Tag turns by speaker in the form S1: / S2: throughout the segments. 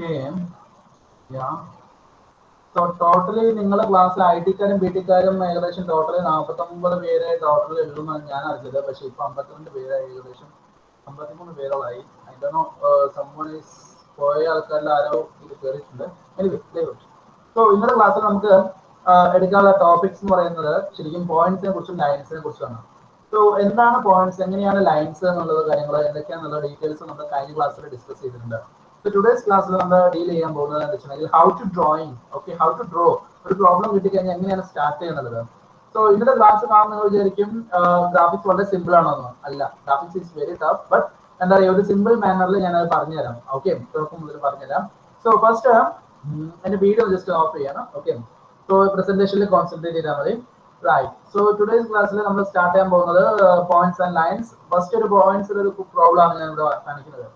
S1: Okay. Yeah. So totally നിങ്ങളുടെ ക്ലാസ്സിൽ ഐ.ടിക്കാരും ബി.ടിക്കാരും ഏകദേശം ടോട്ടലി 49 പേരെ ടോട്ടലി ഉള്ളൂന്നാണ് ഞാൻ അറിഞ്ഞത്. പക്ഷെ ഇപ്പൊ 52 പേരായി, ഏകദേശം 53 പേരോളായി. അതിന്റെ someone is പോയ ആൾക്കാരിൽ ആരോ ഇത് കയറിയിട്ടുണ്ട്. സോ ഇന്നത്തെ ക്ലാസ്സിൽ നമുക്ക് എടുക്കാനുള്ള ടോപ്പിക്സ് എന്ന് പറയുന്നത് ശരിക്കും പോയിന്റ്സിനെ കുറിച്ചും ലൈൻസിനെ കുറിച്ചാണ്. സോ എന്താണ് പോയിന്റ്സ്, എങ്ങനെയാണ് ലൈൻസ് എന്നുള്ള കാര്യങ്ങൾ എന്തൊക്കെയാണെന്നുള്ള ഡീറ്റെയിൽസ് നമ്മൾ കഴിഞ്ഞ ക്ലാസ്സിൽ ഡിസ്കസ് ചെയ്തിട്ടുണ്ട്. So today's class നമ്മൾ ഡീൽ ചെയ്യാൻ പോകുന്നത് എന്താ വെച്ചിട്ടുണ്ടെങ്കിൽ how to drawing, okay, how to draw. ഒരു പ്രോബ്ലം കിട്ടിക്കഴിഞ്ഞാൽ എങ്ങനെയാണ് സ്റ്റാർട്ട് ചെയ്യുന്നത്. സോ ഇന്നത്തെ ക്ലാസ് കാണുമ്പോൾ നിങ്ങൾ വിചാരിക്കും ഗ്രാഫിക്സ് വളരെ സിമ്പിൾ ആണെന്ന്. അല്ല, graphics is very tough. But എന്താ പറയുക, ഒരു സിമ്പിൾ മാനറിൽ ഞാൻ അത് പറഞ്ഞുതരാം. ഓക്കെ, തുടക്കം മുതൽ പറഞ്ഞുതരാം. സോ ഫസ്റ്റ് എന്റെ വീഡിയോ ജസ്റ്റ് ഓഫ് ചെയ്യണം. ഓക്കെ, സോ പ്രസന്റേഷനിൽ കോൺസെൻട്രേറ്റ് ചെയ്താൽ മതി. റൈറ്റ്. സോ ടുഡേസ് ക്ലാസ്സിൽ നമ്മൾ സ്റ്റാർട്ട് ചെയ്യാൻ പോകുന്നത് പോയിന്റ്സ് ആൻഡ് ലൈൻസ്. ഫസ്റ്റ് ഒരു പോയിന്റ്സിൽ ഒരു പ്രോബ്ലം ആണ് ഞാൻ ഇവിടെ കാണിക്കുന്നത്.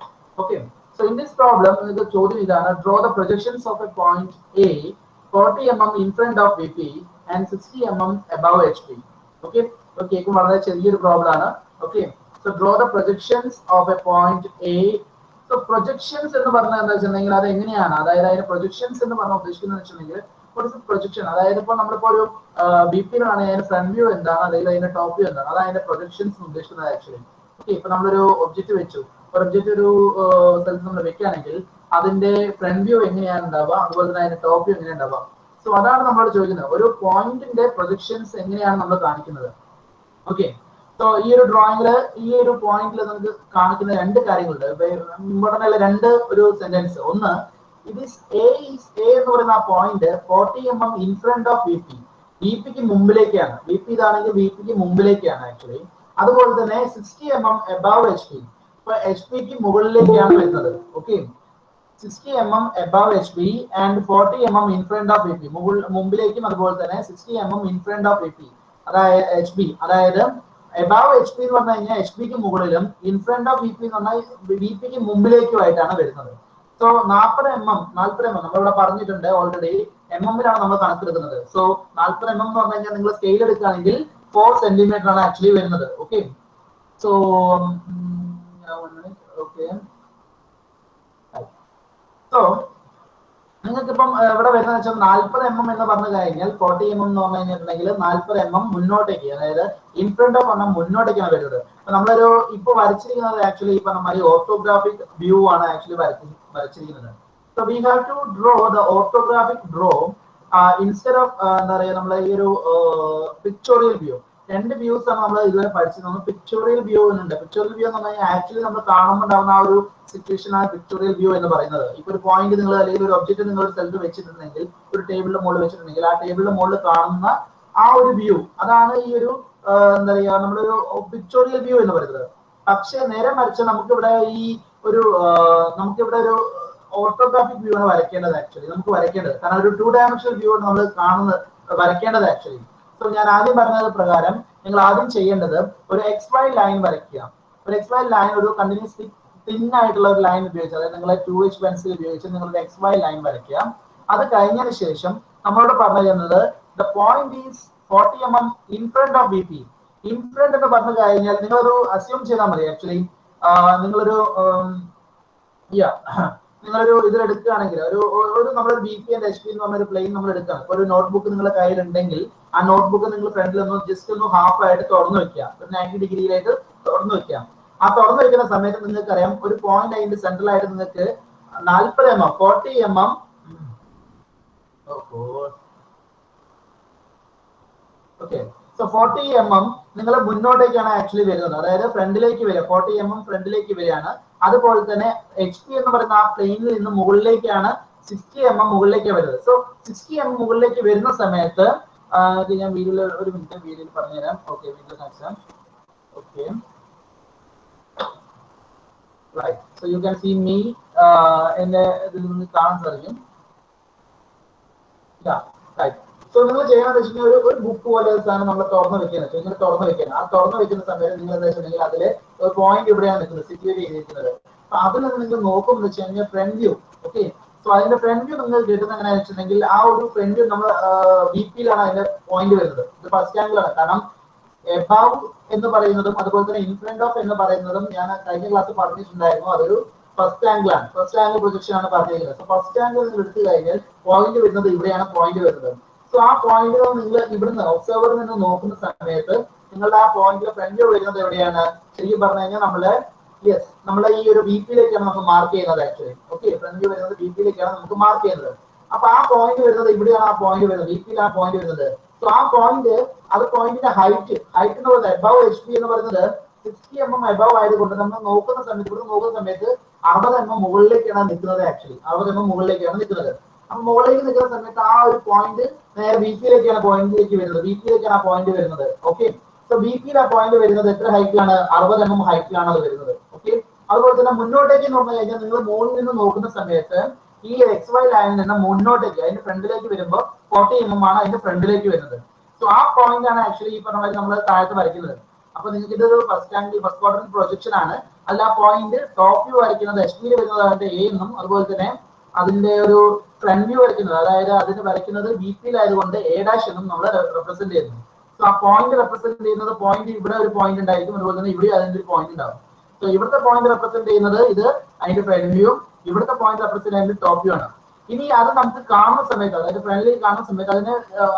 S1: Okay, so in this problem the ചോദ്യം ഇതാണ്: draw the projections of a point A 40 mm in front of VP and 60 mm above HP. Okay, so കേൾക്കും വളരെ ചെറിയൊരു പ്രോബ്ലം ആണ്. Okay, so draw the projections of a point A. So projections എന്ന് പറഞ്ഞാൽ എന്താ വെച്ചിട്ടുണ്ടെങ്കിൽ അത് എങ്ങനെയാണ്, അതായത് അതിന്റെ projections എന്ന് പറഞ്ഞാൽ ഉദ്ദേശിക്കുന്നത് വെച്ചിട്ടുണ്ടെങ്കിൽ what is the projection, അതായത് ഇപ്പോൾ നമ്മളിപ്പോ ഒരു VP-യിലാണ് അതിന്റെ ഫ്രണ്ട് വ്യൂ എന്താണ്, അല്ലെങ്കിൽ അതിന്റെ ടോപ്പ് വ്യൂ എന്താണ്, അതാണ് അതിന്റെ projections ഉദ്ദേശിക്കുന്നത് ആക്ച്വലി. ഓക്കെ, ഇപ്പൊ നമ്മളൊരു ഒബ്ജക്റ്റ് വെച്ചു, ഒബ്ജക്റ്റ് ഒരു സ്ഥലത്ത് നമ്മൾ വെക്കുകയാണെങ്കിൽ അതിന്റെ ഫ്രണ്ട് വ്യൂ എങ്ങനെയാണ് ഉണ്ടാവുക, അതുപോലെ തന്നെ അതിന്റെ ടോപ്പ് വ്യൂ എങ്ങനെയാണ് ഉണ്ടാവുക. സോ അതാണ് നമ്മളോട് ചോദിക്കുന്നത്, ഒരു പോയിന്റിന്റെ പ്രൊജക്ഷൻസ് എങ്ങനെയാണ് നമ്മൾ കാണിക്കുന്നത്. ഓക്കെ, സോ ഈ ഒരു ഡ്രോയിങ്ങില് ഈ ഒരു പോയിന്റിൽ നമുക്ക് കാണിക്കുന്ന രണ്ട് കാര്യങ്ങളുണ്ട്. ഇമ്പോർട്ടന്റ് ആയ രണ്ട് ഒരു സെന്റൻസ്. ഒന്ന്, ഇത് എ എന്ന് പറയുന്ന ആ point 40 mm in front of VP. VP-ക്ക് മുമ്പിലേക്കാണ്. VP ഇതാണെങ്കിൽ VP-ക്ക് മുമ്പിലേക്കാണ് ആക്ച്വലി. അതുപോലെ തന്നെ 60 mm above HP. ഇപ്പൊ HP-ക്ക് മുകളിലേക്കാണ് വരുന്നത്. Okay, 60 mm above HP and 40 mm in front of VP. മുമ്പിലേക്കും അതുപോലെ തന്നെ 60 mm in front of VP, അതായത് HP. അതായത് above HP എന്ന് പറഞ്ഞു കഴിഞ്ഞാൽ HP-ക്ക് മുകളിലും in front of VP എന്ന് പറഞ്ഞാൽ VP-ക്ക് മുമ്പിലേക്കുമായിട്ടാണ് വരുന്നത്. സോ 40 mm നമ്മളിവിടെ പറഞ്ഞിട്ടുണ്ട് ഓൾറെഡി. MM-ലാണ് നമ്മൾ കണക്കെടുക്കുന്നത്. സോ 40 mm എന്ന് പറഞ്ഞു കഴിഞ്ഞാൽ നിങ്ങൾ സ്കെയിൽ എടുക്കുകയാണെങ്കിൽ 4 cm ആണ് ആക്ച്വലി വരുന്നത്. ഓക്കെ, സോ ഓക്കെ, സോ നിങ്ങൾക്കിപ്പം ഇവിടെ വരുന്നത് വെച്ചാൽ 40 mm എന്ന് പറഞ്ഞു കഴിഞ്ഞാൽ 40 mm എന്ന് പറഞ്ഞു കഴിഞ്ഞിട്ടുണ്ടെങ്കിൽ 40 mm മുന്നോട്ടേക്ക്, അതായത് ഇൻ ഫ്രണ്ട് ഓഫ് പറഞ്ഞാൽ മുന്നോട്ടേക്കാണ് വരുന്നത്. അപ്പൊ നമ്മളൊരു ഇപ്പൊ വരച്ചിരിക്കുന്നത് ആക്ച്വലി ഇപ്പൊ നമ്മൾ ഓർത്തോഗ്രാഫിക് വ്യൂ ആണ് ആക്ച്വലി വരച്ചിരിക്കുന്നത്. So we have to draw the orthographic draw instead of എന്താ പറയുക, നമ്മളെ ഈ ഒരു പിക്ചോറിയൽ വ്യൂ. രണ്ട് വ്യൂസ് ആണ് നമ്മൾ ഇതുവരെ പഠിച്ചത്. നമ്മൾ പിക്ചോറിയൽ വ്യൂ എന്നുണ്ട്. പിക്ചോറിയൽ വ്യൂ എന്ന് പറഞ്ഞാൽ ആക്ച്വലി നമ്മൾ കാണുമ്പോൾ ഉണ്ടാകുന്ന ആ ഒരു സിറ്റുവേഷൻ ആണ് പിക്ചോറിയൽ വ്യൂ എന്ന് പറയുന്നത്. ഇപ്പൊ ഒരു പോയിന്റ് നിങ്ങൾ അല്ലെങ്കിൽ ഒരു ഒബ്ജക്റ്റ് നിങ്ങൾ ഒരു സ്ഥലത്ത് വെച്ചിട്ടുണ്ടെങ്കിൽ, ഒരു ടേബിളിന്റെ മുകളിൽ വെച്ചിട്ടുണ്ടെങ്കിൽ ആ ടേബിളിന്റെ മുകളിൽ കാണുന്ന ആ ഒരു വ്യൂ, അതാണ് ഈ ഒരു എന്താ പറയുക നമ്മളൊരു പിക്ചോറിയൽ വ്യൂ എന്ന് പറയുന്നത്. പക്ഷെ നേരെ മറിച്ച് നമുക്കിവിടെ ഈ ഒരു നമുക്കിവിടെ ഒരു ഓർത്തോഗ്രാഫിക് വ്യൂ ആണ് വരയ്ക്കേണ്ടത് ആക്ച്വലി. നമുക്ക് വരയ്ക്കേണ്ടത്, കാരണം ഒരു 2 dimensional വ്യൂ ആണ് നമ്മൾ കാണുന്നത് വരയ്ക്കേണ്ടത് ആക്ച്വലി. സോ ഞാൻ ആദ്യം പറഞ്ഞത് പ്രകാരം നിങ്ങൾ ആദ്യം ചെയ്യേണ്ടത് ഒരു XY ലൈൻ വരയ്ക്കുക. ഒരു XY ലൈൻ, ഒരു കണ്ടിന്യൂസ് തിൻ ആയിട്ടുള്ള ഒരു ലൈൻ ഉപയോഗിച്ച്, അതായത് നിങ്ങളെ 2H പെൻസിൽ ഉപയോഗിച്ച് നിങ്ങളുടെ XY ലൈൻ വരയ്ക്കുക. അത് കഴിഞ്ഞതിന് ശേഷം നമ്മളോട് പറഞ്ഞു തരുന്നത് the point is 40 mm in front of VP. In front എന്ന് പറഞ്ഞു കഴിഞ്ഞാൽ നിങ്ങളൊരു അസ്യൂം ചെയ്താൽ മതി ആക്ച്വലി. നിങ്ങളൊരു നിങ്ങളൊരു ഇതിലെടുക്കുകയാണെങ്കിൽ ഒരു നമ്മളൊരു VP ആൻഡ് HP എന്ന് പറഞ്ഞൊരു പ്ലെയിൻ നമ്മൾ എടുക്കുകയാണ്. ഒരു നോട്ട്ബുക്ക് നിങ്ങളുടെ കയ്യിലുണ്ടെങ്കിൽ ആ നോട്ട്ബുക്ക് നിങ്ങൾ ഫ്രണ്ടിൽ ഒന്ന് ജസ്റ്റ് ഒന്ന് ഹാഫ് ആയിട്ട് തുറന്നു വെക്കുക, ഒരു 90 ഡിഗ്രിയിലായിട്ട് തുറന്നു വെക്കുക. ആ തുറന്നു വെക്കുന്ന സമയത്ത് നിങ്ങൾക്ക് അറിയാം ഒരു പോയിന്റ് അതിന്റെ സെൻട്രലായിട്ട് നിങ്ങൾക്ക് 40 mm 40 mm okay, so 40 mm നിങ്ങൾ മുന്നോട്ടേക്കാണ് ആക്ച്വലി വരുന്നത്, അതായത് ഫ്രണ്ടിലേക്ക് വരിക. 40 mm ഫ്രണ്ടിലേക്ക് വരികയാണ്. അതുപോലെ തന്നെ HP എന്ന് പറയുന്ന ആ പ്ലെയിനിൽ നിന്ന് മുകളിലേക്കാണ് 60 mm മുകളിലേക്ക് വരുന്നത്. സോ 60 mm മുകളിലേക്ക് വരുന്ന സമയത്ത് ഞാൻ വീഡിയോയിൽ ഒരു മിനിറ്റ് വീഡിയോയിൽ പറഞ്ഞുതരാം. ഓക്കെ, വീഡിയോ കാണിച്ചാൽ okay, right. So you can see me, എന്നെ ഇതിൽ നിന്ന് കാണാൻ സാധിക്കും. റൈറ്റ്. സോ നിങ്ങൾ ചെയ്യണമെന്ന് വെച്ചിട്ടുണ്ടെങ്കിൽ ഒരു ബുക്ക് പോലെ സാധനം നമ്മൾ തുറന്നു വെക്കുന്നത്, നിങ്ങൾ തുറന്നു വെക്കണം. ആ തുറന്നു വെക്കുന്ന സമയത്ത് നിങ്ങൾ എന്താ വെച്ചിട്ടുണ്ടെങ്കിൽ അതിലെ ഒരു പോയിന്റ് ഇവിടെയാണ് നിൽക്കുന്നത്, സിറ്റുവേറ്റ് ചെയ്തിരിക്കുന്നത്. അപ്പൊ അതിൽ നിന്ന് നിങ്ങൾ നോക്കുമെന്ന് വെച്ച് കഴിഞ്ഞാൽ ഫ്രണ്ട് വ്യൂ. ഓക്കെ, സോ അതിന്റെ ഫ്രണ്ട് വ്യൂ നിങ്ങൾ കിട്ടുന്ന എങ്ങനെയാണെന്ന് വെച്ചിട്ടുണ്ടെങ്കിൽ ആ ഒരു ഫ്രണ്ട് വ്യൂ നമ്മൾ VP-യിലാണ് അതിന്റെ പോയിന്റ് വരുന്നത്. ഇത് ഫസ്റ്റ് ആംഗിൾ ആണ്. കാരണം എബവ് എന്ന് പറയുന്നതും അതുപോലെ തന്നെ ഇൻ ഫ്രണ്ട് ഓഫ് എന്ന് പറയുന്നതും ഞാൻ കഴിഞ്ഞ ക്ലാസ് പറഞ്ഞിട്ടുണ്ടായിരുന്നു. അതൊരു ഫസ്റ്റ് ആംഗിൾ ആണ്, ഫസ്റ്റ് ആംഗിൾ പ്രൊജക്ഷൻ ആണ് പറഞ്ഞിരിക്കുന്നത്. സോ ഫസ്റ്റ് ആംഗിൾ നിങ്ങൾ എടുത്തു കഴിഞ്ഞാൽ പോയിന്റ് വരുന്നത് ഇവിടെയാണ് പോയിന്റ് വരുന്നത്. സോ ആ പോയിന്റ് നിങ്ങൾ ഇവിടുന്ന് ഒബ്സർവറിൽ നിന്ന് നോക്കുന്ന സമയത്ത് നിങ്ങളുടെ ആ പോയിന്റിലെ ഫ്രണ്ട് വരുന്നത് എവിടെയാണ്? ശരിക്കും പറഞ്ഞു കഴിഞ്ഞാൽ നമ്മളെ ഈ ഒരു ബി പിയിലേക്കാണ് നമുക്ക് മാർക്ക് ചെയ്യുന്നത് ആക്ച്വലി. ഓക്കെ, ഫ്രണ്ട് വരുന്നത് ബി പിയിലേക്കാണ് നമുക്ക് മാർക്ക് ചെയ്യുന്നത്. അപ്പൊ ആ പോയിന്റ് വരുന്നത് ഇവിടെയാണ് ആ പോയിന്റ് വരുന്നത്, ബി പിയിൽ ആ പോയിന്റ് വരുന്നത്. സോ ആ പോയിന്റ്, അത് പോയിന്റിന്റെ ഹൈറ്റ് എന്ന് പറയുന്നത് എബവ് എച്ച് പി എന്ന് പറയുന്നത് 60 mm എബവ് ആയതുകൊണ്ട് നമ്മൾ നോക്കുന്ന സമയത്ത്, ഇവിടെ നോക്കുന്ന സമയത്ത് 60 mm മുകളിലേക്കാണ് നിൽക്കുന്നത് ആക്ച്വലി. 60 mm മുകളിലേക്കാണ് നിൽക്കുന്നത്. അപ്പൊ മുകളിലേക്ക് നിൽക്കുന്ന സമയത്ത് ആ ഒരു പോയിന്റ് നേരെ ബി പിയിലേക്കാണ് പോയിന്റിലേക്ക് വരുന്നത്, ബി പിയിലേക്കാണ് ആ പോയിന്റ് വരുന്നത്. ഓക്കെ, സോ ബി പിയിൽ ആ പോയിന്റ് വരുന്നത് എത്ര ഹൈറ്റിലാണ്? 60 mm ഹൈറ്റിലാണ് അത് വരുന്നത്. ഓക്കെ, അതുപോലെ തന്നെ മുന്നോട്ടേക്ക് എന്ന് പറഞ്ഞു കഴിഞ്ഞാൽ നിങ്ങൾ മുകളിൽ നിന്ന് നോക്കുന്ന സമയത്ത് ഈ എക്സ് വൈ ലൈനിൽ നിന്ന് മുന്നോട്ടേക്ക് അതിന്റെ ഫ്രണ്ടിലേക്ക് വരുമ്പോൾ 40 mm ആണ് അതിന്റെ ഫ്രണ്ടിലേക്ക് വരുന്നത്. സോ ആ പോയിന്റ് ആണ് ആക്ച്വലി ഈ പറഞ്ഞ മാതിരി നമ്മൾ താഴത്ത് വരയ്ക്കുന്നത്. അപ്പൊ നിങ്ങൾക്ക് ഇതൊരു ഫസ്റ്റ് ക്വാഡ്രന്റ് പ്രൊജക്ഷൻ ആണ്. അതിൽ ആ പോയിന്റ് ടോപ്പ് വ്യൂ വരയ്ക്കുന്നത് എച്ച് പിയിൽ വരുന്നത് അതിന്റെ എ എന്നും, അതുപോലെ തന്നെ അതിന്റെ ഒരു ഫ്രണ്ട് വ്യൂ വരയ്ക്കുന്നത്, അതായത് അതിന് വരയ്ക്കുന്നത് ബി പിയിലായതുകൊണ്ട് എ ഡാഷ് എന്നും നമ്മൾ റെപ്രസെന്റ് ചെയ്യുന്നു. സോ ആ പോയിന്റ് റെപ്രസെന്റ് ചെയ്യുന്നത് പോയിന്റ് ഇവിടെ ഒരു പോയിന്റ് ഉണ്ടായിരിക്കും, അതുപോലെ തന്നെ ഇവിടെ അതിന്റെ ഒരു പോയിന്റ് ഉണ്ടാവും. സോ ഇവിടുത്തെ പോയിന്റ് റെപ്രസെന്റ് ചെയ്യുന്നത് ഇത് അതിന്റെ ഫ്രണ്ട് വ്യൂ, ഇവിടുത്തെ പോയിന്റ് റെപ്രസെന്റ് ചെയ്യുന്നത് ടോപ്പ് വ്യൂ ആണ്. ഇനി അത് നമുക്ക് കാണുന്ന സമയത്ത്, അതായത് ഫ്രണ്ടിലേക്ക് കാണുന്ന സമയത്ത് അതിന്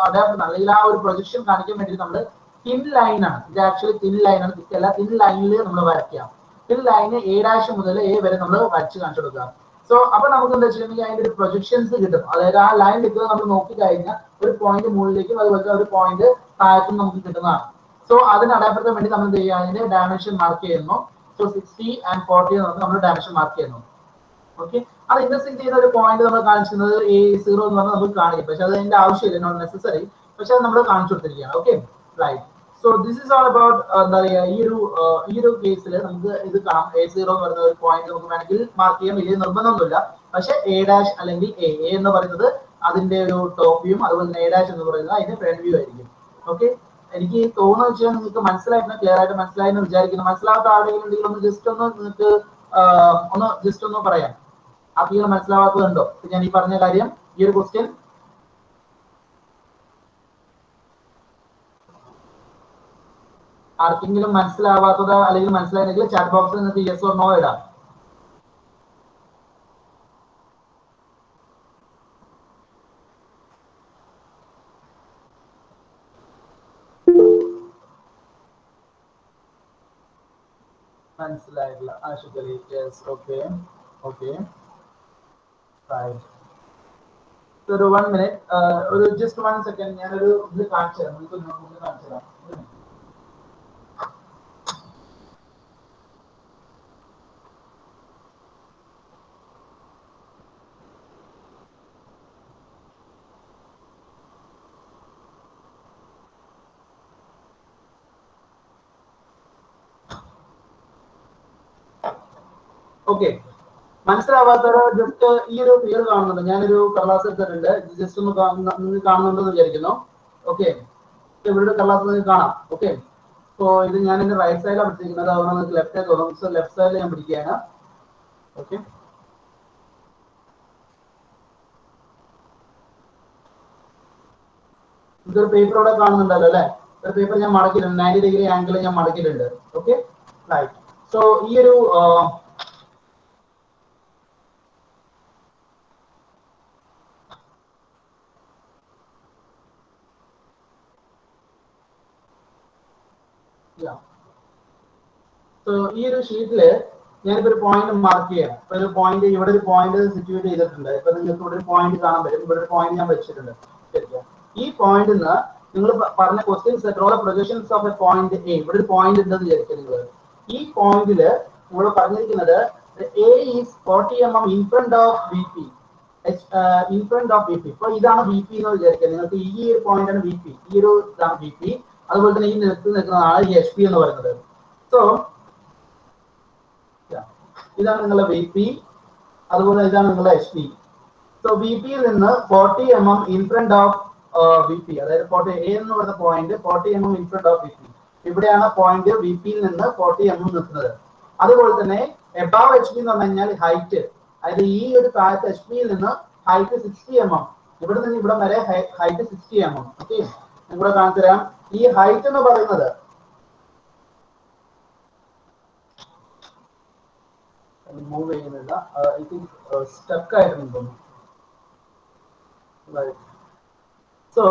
S1: അഡാപ്റ്റ് അല്ലെങ്കിൽ ആ ഒരു പ്രൊജക്ഷൻ കാണിക്കാൻ വേണ്ടി നമ്മൾ തിൻ ലൈൻ ആണ്, ഇത് ആക്ച്വലി തിൻ ലൈൻ ആണ്, തിക്കല്ല, തിൻ ലൈനിൽ നമ്മൾ വരയ്ക്കാം. തിൻ ലൈന് എ ഡാഷ് മുതൽ എ വരെ നമ്മൾ വരച്ച് കാണിച്ചു കൊടുക്കുക. സോ അപ്പൊ നമുക്ക് എന്താ വെച്ചിട്ടുണ്ടെങ്കിൽ അതിന്റെ ഒരു പ്രൊജക്ഷൻസ് കിട്ടും. അതായത് ആ ലൈൻ നിൽക്കുന്നത് നമ്മൾ നോക്കി കഴിഞ്ഞാൽ ഒരു പോയിന്റ് മുകളിലേക്കും അതുപോലെ ഒരു പോയിന്റ് താഴത്തും നമുക്ക് കിട്ടുന്നതാണ്. സോ അതിന് അടയാളപ്പെടുത്താൻ വേണ്ടി നമ്മൾ എന്ത് ചെയ്യുക, അതിന്റെ ഡയമെൻഷൻ മാർക്ക് ചെയ്യുന്നു. സോ 60 and 40 നമ്മൾ ഡയമെൻഷൻ മാർക്ക് ചെയ്യുന്നു. ഓക്കെ, അത് ഇന്റർസെക്ട് ചെയ്യുന്ന ഒരു പോയിന്റ് നമ്മൾ കാണിക്കുന്നത് A0 എന്ന് പറഞ്ഞാൽ നമുക്ക് കാണിക്കും, പക്ഷെ അത് അതിന്റെ ആവശ്യമില്ല, നോട്ട് നെസസറി, പക്ഷെ അത് നമ്മൾ കാണിച്ചു കൊടുത്തിരിക്കുകയാണ്. Okay, right. So this is all about എന്താ പറയുക, ഈ ഒരു കേസിൽ നമുക്ക് ഇത് കാണാം. A0 എന്ന് പറയുന്ന ഒരു പോയിന്റ് നമുക്ക് വേണമെങ്കിൽ മാർക്ക് ചെയ്യാൻ വലിയ നിർബന്ധമൊന്നുമില്ല, പക്ഷെ എ ഡാഷ് അല്ലെങ്കിൽ എ എന്ന് പറയുന്നത് അതിന്റെ ഒരു ടോപ്പ് വ്യൂ, അതുപോലെ തന്നെ എ ഡാഷ് എന്ന് പറയുന്നത് അതിന്റെ ഫ്രണ്ട് വ്യൂ ആയിരിക്കും. ഓക്കെ, എനിക്ക് തോന്നുന്നത് വെച്ചാൽ നിങ്ങൾക്ക് മനസ്സിലായിട്ട് ക്ലിയർ ആയിട്ട് മനസ്സിലായെന്ന് വിചാരിക്കുന്നു. മനസ്സിലാവാത്ത ആരെങ്കിലും ഉണ്ടെങ്കിൽ ഒന്ന് ജസ്റ്റ് ഒന്ന് നിങ്ങൾക്ക് ജസ്റ്റ് ഒന്ന് പറയാം. ആർക്കെങ്കിലും മനസ്സിലാവാത്തതുണ്ടോ ഞാൻ ഈ പറഞ്ഞ കാര്യം, ഈ ഒരു ക്വസ്റ്റ്യൻ? ആർക്കെങ്കിലും മനസ്സിലാവാത്തത് അല്ലെങ്കിൽ മനസ്സിലായെങ്കിൽ ചാറ്റ് ബോക്സിൽ നിങ്ങൾക്ക് യെസ് ഓർ നോ ഇടാം. മനസ്സിലായിട്ടില്ല ആശുപത്രി? Yes, okay okay, right. ഒരു 1 minute, ഒരു ജസ്റ്റ് 1 second, ഞാനൊരു ഇത് കാണിച്ചു തരാം, നിങ്ങൾക്ക് കാണിച്ചു തരാം. ഓക്കെ, മനസ്സിലാവാത്തവരോ ജസ്റ്റ് ഈ ഒരു ഫിഗർ കാണുന്നുണ്ട്, ഞാനൊരു കടലാസ് എടുത്തിട്ടുണ്ട്, ജസ്റ്റ് ഒന്ന് നിങ്ങൾ കാണുന്നുണ്ടെന്ന് വിചാരിക്കുന്നു. ഓക്കെ, ഇവിടെ കടലാസ് നിങ്ങൾക്ക് കാണാം. ഓക്കെ, സോ ഇത് ഞാൻ എന്റെ റൈറ്റ് സൈഡിലാണ് പിടിച്ചിരിക്കുന്നത്, അതുകൊണ്ട് നിങ്ങൾക്ക് ലെഫ്റ്റ് സൈഡ് തോന്നും. സോ ലെഫ്റ്റ് സൈഡിൽ ഞാൻ പിടിക്കുകയാണ്. ഓക്കെ, ഇതൊരു പേപ്പർ ഇവിടെ കാണുന്നുണ്ടല്ലോ അല്ലെ? ഒരു പേപ്പർ ഞാൻ മടക്കിയിട്ടുണ്ട്, 90 ഡിഗ്രി ആംഗിൾ ഞാൻ മടക്കിയിട്ടുണ്ട്. Okay, right. സോ ഈ ഒരു ഈ ഒരു ഷീറ്റില് ഞാനിപ്പോ ഒരു പോയിന്റ് മാർക്ക് ചെയ്യാം. ഇപ്പൊ ഒരു പോയിന്റ്, ഇവിടെ ഒരു പോയിന്റ് സിറ്റുവേറ്റ് ചെയ്തിട്ടുണ്ട്. ഇപ്പൊ നിങ്ങൾക്ക് ഇവിടെ ഒരു പോയിന്റ് കാണാൻ പറ്റും, ഇവിടെ ഒരു പോയിന്റ് ഞാൻ വെച്ചിട്ടുണ്ട്. ഈ പോയിന്റിൽ നിന്ന് നിങ്ങൾ പറഞ്ഞ questions draw the projections of A point A, ഇവിടെ ഒരു പോയിന്റ് ഉണ്ടെന്ന് വിചാരിക്കുക നിങ്ങൾ. ഈ പോയിന്റില് നമ്മൾ പറഞ്ഞിരിക്കുന്നത് A is 40 mm in front of B P, in front of B P. ഇപ്പൊ ഇതാണ് ബി പി എന്ന് വിചാരിക്കുക നിങ്ങൾക്ക്. ഈ ഒരു പോയിന്റ് ആണ് ബി പി, ഈ ഒരു ഇതാണ് ബി പി. അതുപോലെ തന്നെ ഈ നിൽക്കുന്നതാണ് ഈ എച്ച് പി എന്ന് പറയുന്നത്. സോ ഇതാണ് നിങ്ങളുടെ ബി പി, അതുപോലെ ഇതാണ് നിങ്ങളുടെ എച്ച് പി. സോ ബി പിയിൽ നിന്ന് 40 mm in front of B P, അതായത് 40 എ എന്ന് പറയുന്ന point 40 mm in front of B P. ഇവിടെയാണ് പോയിന്റ് ബി പിയിൽ നിന്ന് 40 mm നിൽക്കുന്നത്. അതുപോലെ തന്നെ എബവ് എച്ച് പി എന്ന് പറഞ്ഞു കഴിഞ്ഞാൽ ഹൈറ്റ്, അതായത് ഈ ഒരു താഴത്തെ എച്ച് പിയിൽ നിന്ന് ഹൈറ്റ് 60 mm, ഇവിടെ നിന്ന് ഇവിടെ വരെ ഹൈറ്റ് 60 mm. ഓക്കെ, ഇവിടെ കാണിച്ചു തരാം. ഈ ഹൈറ്റ് എന്ന് പറയുന്നത് മൂവ് ചെയ്യുന്നില്ല. ഇത് സ്റ്റക്ക് ആയിട്ടുണ്ട്. സോ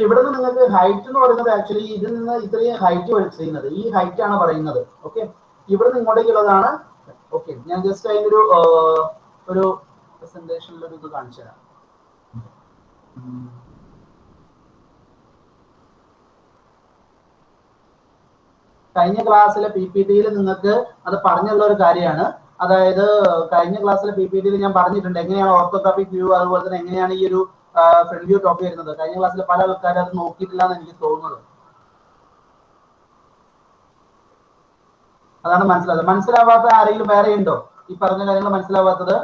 S1: ഇവിടെ നിന്ന് നിങ്ങൾക്ക് ഹൈറ്റ് എന്ന് പറയുന്നത് ആക്ച്വലി ഇതിൽ നിന്ന് ഇത്രയും ഹൈറ്റ് ചെയ്യുന്നത് ഈ ഹൈറ്റ് ആണ് പറയുന്നത്. ഓക്കെ, ഇവിടെ നിന്ന് ഇങ്ങോട്ടേക്കുള്ളതാണ്. ഓക്കെ, ഞാൻ ജസ്റ്റ് അതിനൊരു ഒരു പ്രസന്റേഷനിൽ ഒരു ഇത് കാണിച്ചു തരാം. കഴിഞ്ഞ ക്ലാസ്സിലെ PPT-യിൽ നിങ്ങൾക്ക് അത് പറഞ്ഞുള്ള ഒരു കാര്യമാണ്. അതായത് കഴിഞ്ഞ ക്ലാസ്സിലെ PPT-യിൽ ഞാൻ പറഞ്ഞിട്ടുണ്ട് എങ്ങനെയാണ് ഓർത്തോഗ്രാഫിക് വ്യൂ, അതുപോലെ തന്നെ എങ്ങനെയാണ് ഈ ഒരു ഫ്രണ്ട് വ്യൂ ടോപ്പ് വരുന്നത്. കഴിഞ്ഞ ക്ലാസ്സിൽ പല ആൾക്കാരും അത് നോക്കിയിട്ടില്ല എന്ന് എനിക്ക് തോന്നുന്നത്. അതാണ് മനസ്സിലായത്. മനസ്സിലാവാത്ത ആരെങ്കിലും വേറെ ഉണ്ടോ ഈ പറഞ്ഞ കാര്യങ്ങൾ മനസ്സിലാവാത്തത്?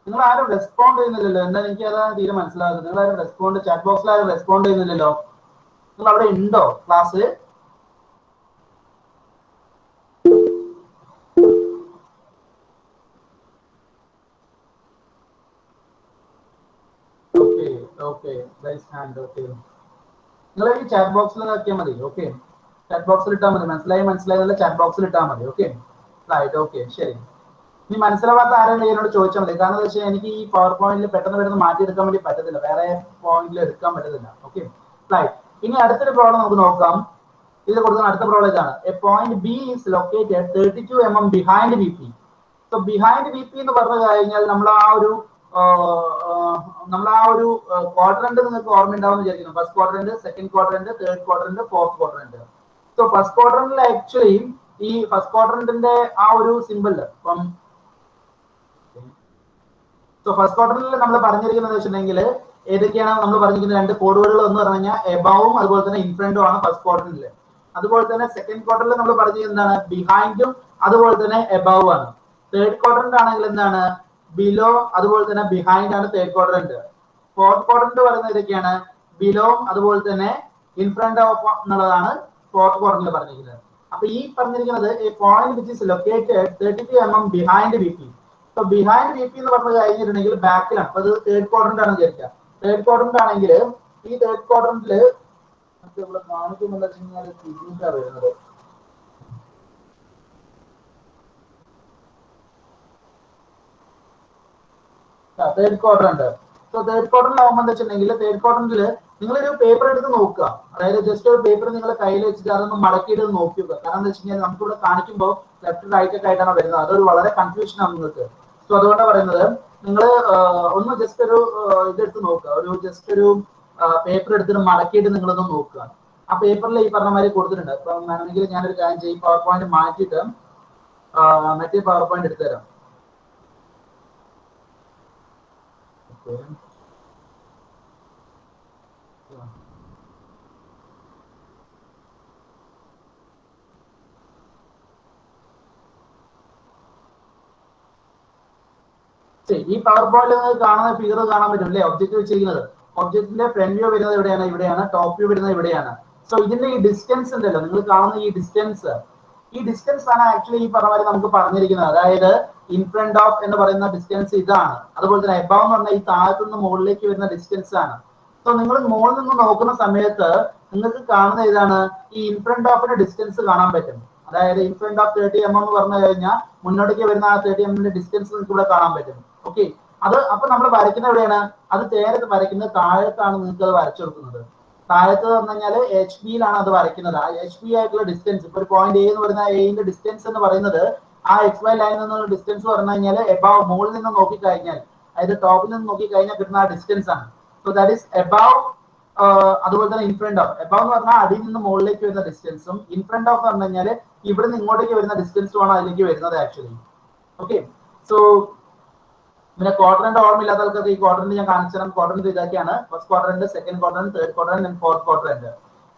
S1: നിങ്ങൾ ആരും റെസ്പോണ്ട് ചെയ്യുന്നില്ലല്ലോ. എന്താ എനിക്ക് അതാണ് തീരെ മനസ്സിലാകുന്നത്. നിങ്ങൾ ആരും റെസ്പോണ്ട്, ചാറ്റ് ബോക്സിൽ ആരും റെസ്പോണ്ട് ചെയ്യുന്നില്ലല്ലോ. നിങ്ങൾ അവിടെ ഉണ്ടോ ക്ലാസ്? ഓക്കെ ഓക്കെ, നിങ്ങൾ ഈ ചാറ്റ് ബോക്സിൽ നോക്കിയാൽ മതി. ഓക്കെ, ചാറ്റ് ബോക്സിൽ ഇട്ടാൽ മതി. മനസ്സിലായി ചാറ്റ് ബോക്സിൽ ഇട്ടാൽ മതി. ഓക്കെ റൈറ്റ്, ഓക്കെ ശരി. ഇനി മനസ്സിലാവാത്ത ആരെങ്കിലും എന്നോട് ചോദിച്ചാൽ മതി. കാരണം എന്താ വെച്ചാൽ എനിക്ക് ഈ പവർ പോയിന്റിൽ പെട്ടെന്ന് വരുന്ന മാറ്റിയെടുക്കാൻ വേണ്ടി പറ്റത്തില്ല, വേറെ പോയിന്റിൽ എടുക്കാൻ പറ്റത്തില്ല. Okay right. ഇനി അടുത്തൊരു പ്രോബ്ലം നമുക്ക് നോക്കാം. ഇത് കൊടുക്കുന്ന അടുത്ത പ്രോബ്ലം ഇതാണ്. A point B is located 32 mm behind VP. So behind VP എന്ന് പറഞ്ഞു കഴിഞ്ഞാൽ നമ്മൾ ആ ഒരു ക്വാഡ്രന്റ് നിങ്ങൾക്ക് ഓർമ്മയുണ്ടാവും വിചാരിക്കുന്നു. First quadrant, second quadrant, third quadrant, fourth quadrant. So first ക്വാഡ്രന്റിൽ ആക്ച്വലി ഈ ഫസ്റ്റ് ക്വാഡ്രന്റിന്റെ ആ ഒരു സിമ്പിൾ ഇപ്പം ഫസ്റ്റ് ക്വാർട്ടറിൽ നമ്മൾ പറഞ്ഞിരിക്കുന്നത് വെച്ചിട്ടുണ്ടെങ്കിൽ ഏതൊക്കെയാണ് നമ്മൾ പറഞ്ഞിരിക്കുന്ന രണ്ട് കോഡുകൾ എന്ന് പറഞ്ഞു കഴിഞ്ഞാൽ എബവും അതുപോലെ തന്നെ ഇൻഫ്രണ്ടും ആണ് ഫസ്റ്റ് ക്വാർട്ടറിൽ. അതുപോലെ തന്നെ സെക്കൻഡ് ക്വാർട്ടറിൽ നമ്മൾ പറഞ്ഞിരിക്കുന്നത് എന്താണ്? ബിഹൈൻഡും അതുപോലെ തന്നെ എബവും ആണ്. തേർഡ് ക്വാഡ്രന്റ് ആണെങ്കിൽ എന്താണ്? ബിലോ അതുപോലെ തന്നെ ബിഹൈൻഡ് ആണ് തേർഡ് ക്വാഡ്രന്റ്. ഫോർത്ത് ക്വാഡ്രന്റ് പറയുന്നത് ഏതൊക്കെയാണ്? ബിലോ അതുപോലെ തന്നെ ഇൻഫ്രണ്ട് ഓഫ് എന്നുള്ളതാണ് ഫോർത്ത് ക്വാഡ്രന്റിൽ പറഞ്ഞിരിക്കുന്നത്. അപ്പൊ ഈ പറഞ്ഞിരിക്കുന്നത് point which is located 32 mm behind VP. So behind VP എന്ന് പറഞ്ഞു കഴിഞ്ഞിട്ടുണ്ടെങ്കിൽ ബാക്കിലാണ്. അപ്പൊ അത് തേർഡ് ക്വാഡ്രന്റ് ആണ് വിചാരിക്കുക. തേർഡ് ക്വാഡ്രന്റ് ആണെങ്കിൽ ഈ തേർഡ് ക്വാഡ്രന്റിൽ ഇവിടെ കാണിക്കുന്നുണ്ട് വരുന്നത് third quadrant. So third quadrant ആകുമ്പോൾ എന്താ വെച്ചിട്ടുണ്ടെങ്കിൽ തേർഡ് ക്വാഡ്രന്റിൽ നിങ്ങളൊരു പേപ്പർ എടുത്ത് നോക്കുക. അതായത് ജസ്റ്റ് ഒരു പേപ്പർ നിങ്ങൾ കയ്യിൽ വെച്ചിട്ട് അതൊന്ന് മടക്കിയിട്ട് നോക്കുക. കാരണം എന്താ വെച്ച് കഴിഞ്ഞാൽ നമുക്കിവിടെ കാണിക്കുമ്പോൾ ലെഫ്റ്റ് റൈറ്റ് ഒക്കെ ആയിട്ടാണ് വരുന്നത്. അതൊരു വളരെ കൺഫ്യൂഷൻ ആണ് നിങ്ങൾക്ക്. സോ അതുകൊണ്ടാണ് പറയുന്നത് നിങ്ങൾ ഒന്ന് ജസ്റ്റ് ഒരു ഇതെടുത്ത് നോക്കുക. ഒരു ജസ്റ്റ് ഒരു പേപ്പർ എടുത്തിട്ട് മടക്കിയിട്ട് നിങ്ങളൊന്ന് നോക്കുക. ആ പേപ്പറിൽ ഈ പറഞ്ഞ മാതിരി കൊടുത്തിട്ടുണ്ട്. അപ്പൊ വേണമെങ്കിൽ ഞാനൊരു കാര്യം ചെയ്യും, പവർ പോയിന്റ് മാറ്റിയിട്ട് മറ്റേ പവർ പോയിന്റ് എടുത്തു തരാം. ഈ പവർ പോയിന്റ് കാണുന്ന ഫിഗർ കാണാൻ പറ്റും അല്ലേ? ഒബ്ജക്റ്റ് വെച്ചിരിക്കുന്നത്. ഒബ്ജക്റ്റിന്റെ ഫ്രണ്ട് വ്യൂ വരുന്നത് എവിടെയാണ്? ഇവിടെയാണ്. ടോപ്പ് വ്യൂ വരുന്നത് ഇവിടെയാണ്. സോ ഇതിന്റെ ഈ ഡിസ്റ്റൻസ് ഉണ്ടല്ലോ, നിങ്ങൾ കാണുന്ന ഈ ഡിസ്റ്റൻസ് ആണ് ആക്ച്വലി ഈ പറഞ്ഞ പോലെ നമുക്ക് പറഞ്ഞിരിക്കുന്നത്. അതായത് ഇൻ ഫ്രണ്ട് ഓഫ് എന്ന് പറയുന്ന ഡിസ്റ്റൻസ് ഇതാണ്. അതുപോലെ തന്നെ എബവ് എന്ന് പറഞ്ഞാൽ ഈ താഴത്തു നിന്ന് മുകളിലേക്ക് വരുന്ന ഡിസ്റ്റൻസ് ആണ്. സോ നിങ്ങൾ മുകളിൽ നിന്ന് നോക്കുന്ന സമയത്ത് നിങ്ങൾക്ക് കാണുന്ന ഇതാണ്, ഈ ഇൻ ഫ്രണ്ട് ഓഫിന്റെ ഡിസ്റ്റൻസ് കാണാൻ പറ്റും. അതായത് ഇൻ ഫ്രണ്ട് ഓഫ് 30 mm എന്ന് പറഞ്ഞു കഴിഞ്ഞാൽ മുന്നോട്ടേക്ക് വരുന്ന ആ 30 mm ഡിസ്റ്റൻസ് നിങ്ങൾക്ക് ഇവിടെ കാണാൻ പറ്റും. ഓക്കെ, അത് അപ്പൊ നമ്മൾ വരയ്ക്കുന്ന എവിടെയാണ്? അത് നേരത്തെ വരയ്ക്കുന്നത് താഴത്താണ്. നിങ്ങൾക്ക് അത് വരച്ചു കൊടുക്കുന്നത് താഴത്ത് പറഞ്ഞു കഴിഞ്ഞാൽ HB-യിലാണ് അത് വരയ്ക്കുന്നത്. ആ HB ആയിട്ടുള്ള ഡിസ്റ്റൻസ്, ഇപ്പൊ ഒരു പോയിന്റ് A എന്ന് പറയുന്ന Aന്റെ ഡിസ്റ്റൻസ് എന്ന് പറയുന്നത് ആ XY ലൈനിൽ നിന്നുള്ള ഡിസ്റ്റൻസ് പറഞ്ഞു കഴിഞ്ഞാൽ എബവ് മുകളിൽ നിന്ന് നോക്കിക്കഴിഞ്ഞാൽ, അതായത് ടോപ്പിൽ നിന്ന് നോക്കിക്കഴിഞ്ഞാൽ കിട്ടുന്ന ആ ഡിസ്റ്റൻസ് ആണ്. So that is above. അതുപോലെ തന്നെ ഇൻഫ്രണ്ട് ഓഫ്. എബവ് എന്ന് പറഞ്ഞാൽ അടിയിൽ നിന്ന് മുകളിലേക്ക് വരുന്ന ഡിസ്റ്റൻസും, ഇൻഫ്രണ്ട് ഓഫ് പറഞ്ഞു കഴിഞ്ഞാൽ ഇവിടെ നിന്ന് ഇങ്ങോട്ടേക്ക് വരുന്ന ഡിസ്റ്റൻസും ആണ് അതിലേക്ക് വരുന്നത് ആക്ച്വലി. ഓക്കെ, സോ പിന്നെ ക്വാഡ്രന്റ് ഓർമ്മയില്ലാത്ത ആൾക്കാർക്ക് ഈ ക്വാഡ്രന്റ് ഞാൻ കാണിച്ചു തരാം. ക്വാഡ്രന്റ് ഇതൊക്കെയാണ്: first quadrant, second quadrant, third quadrant and fourth quadrant.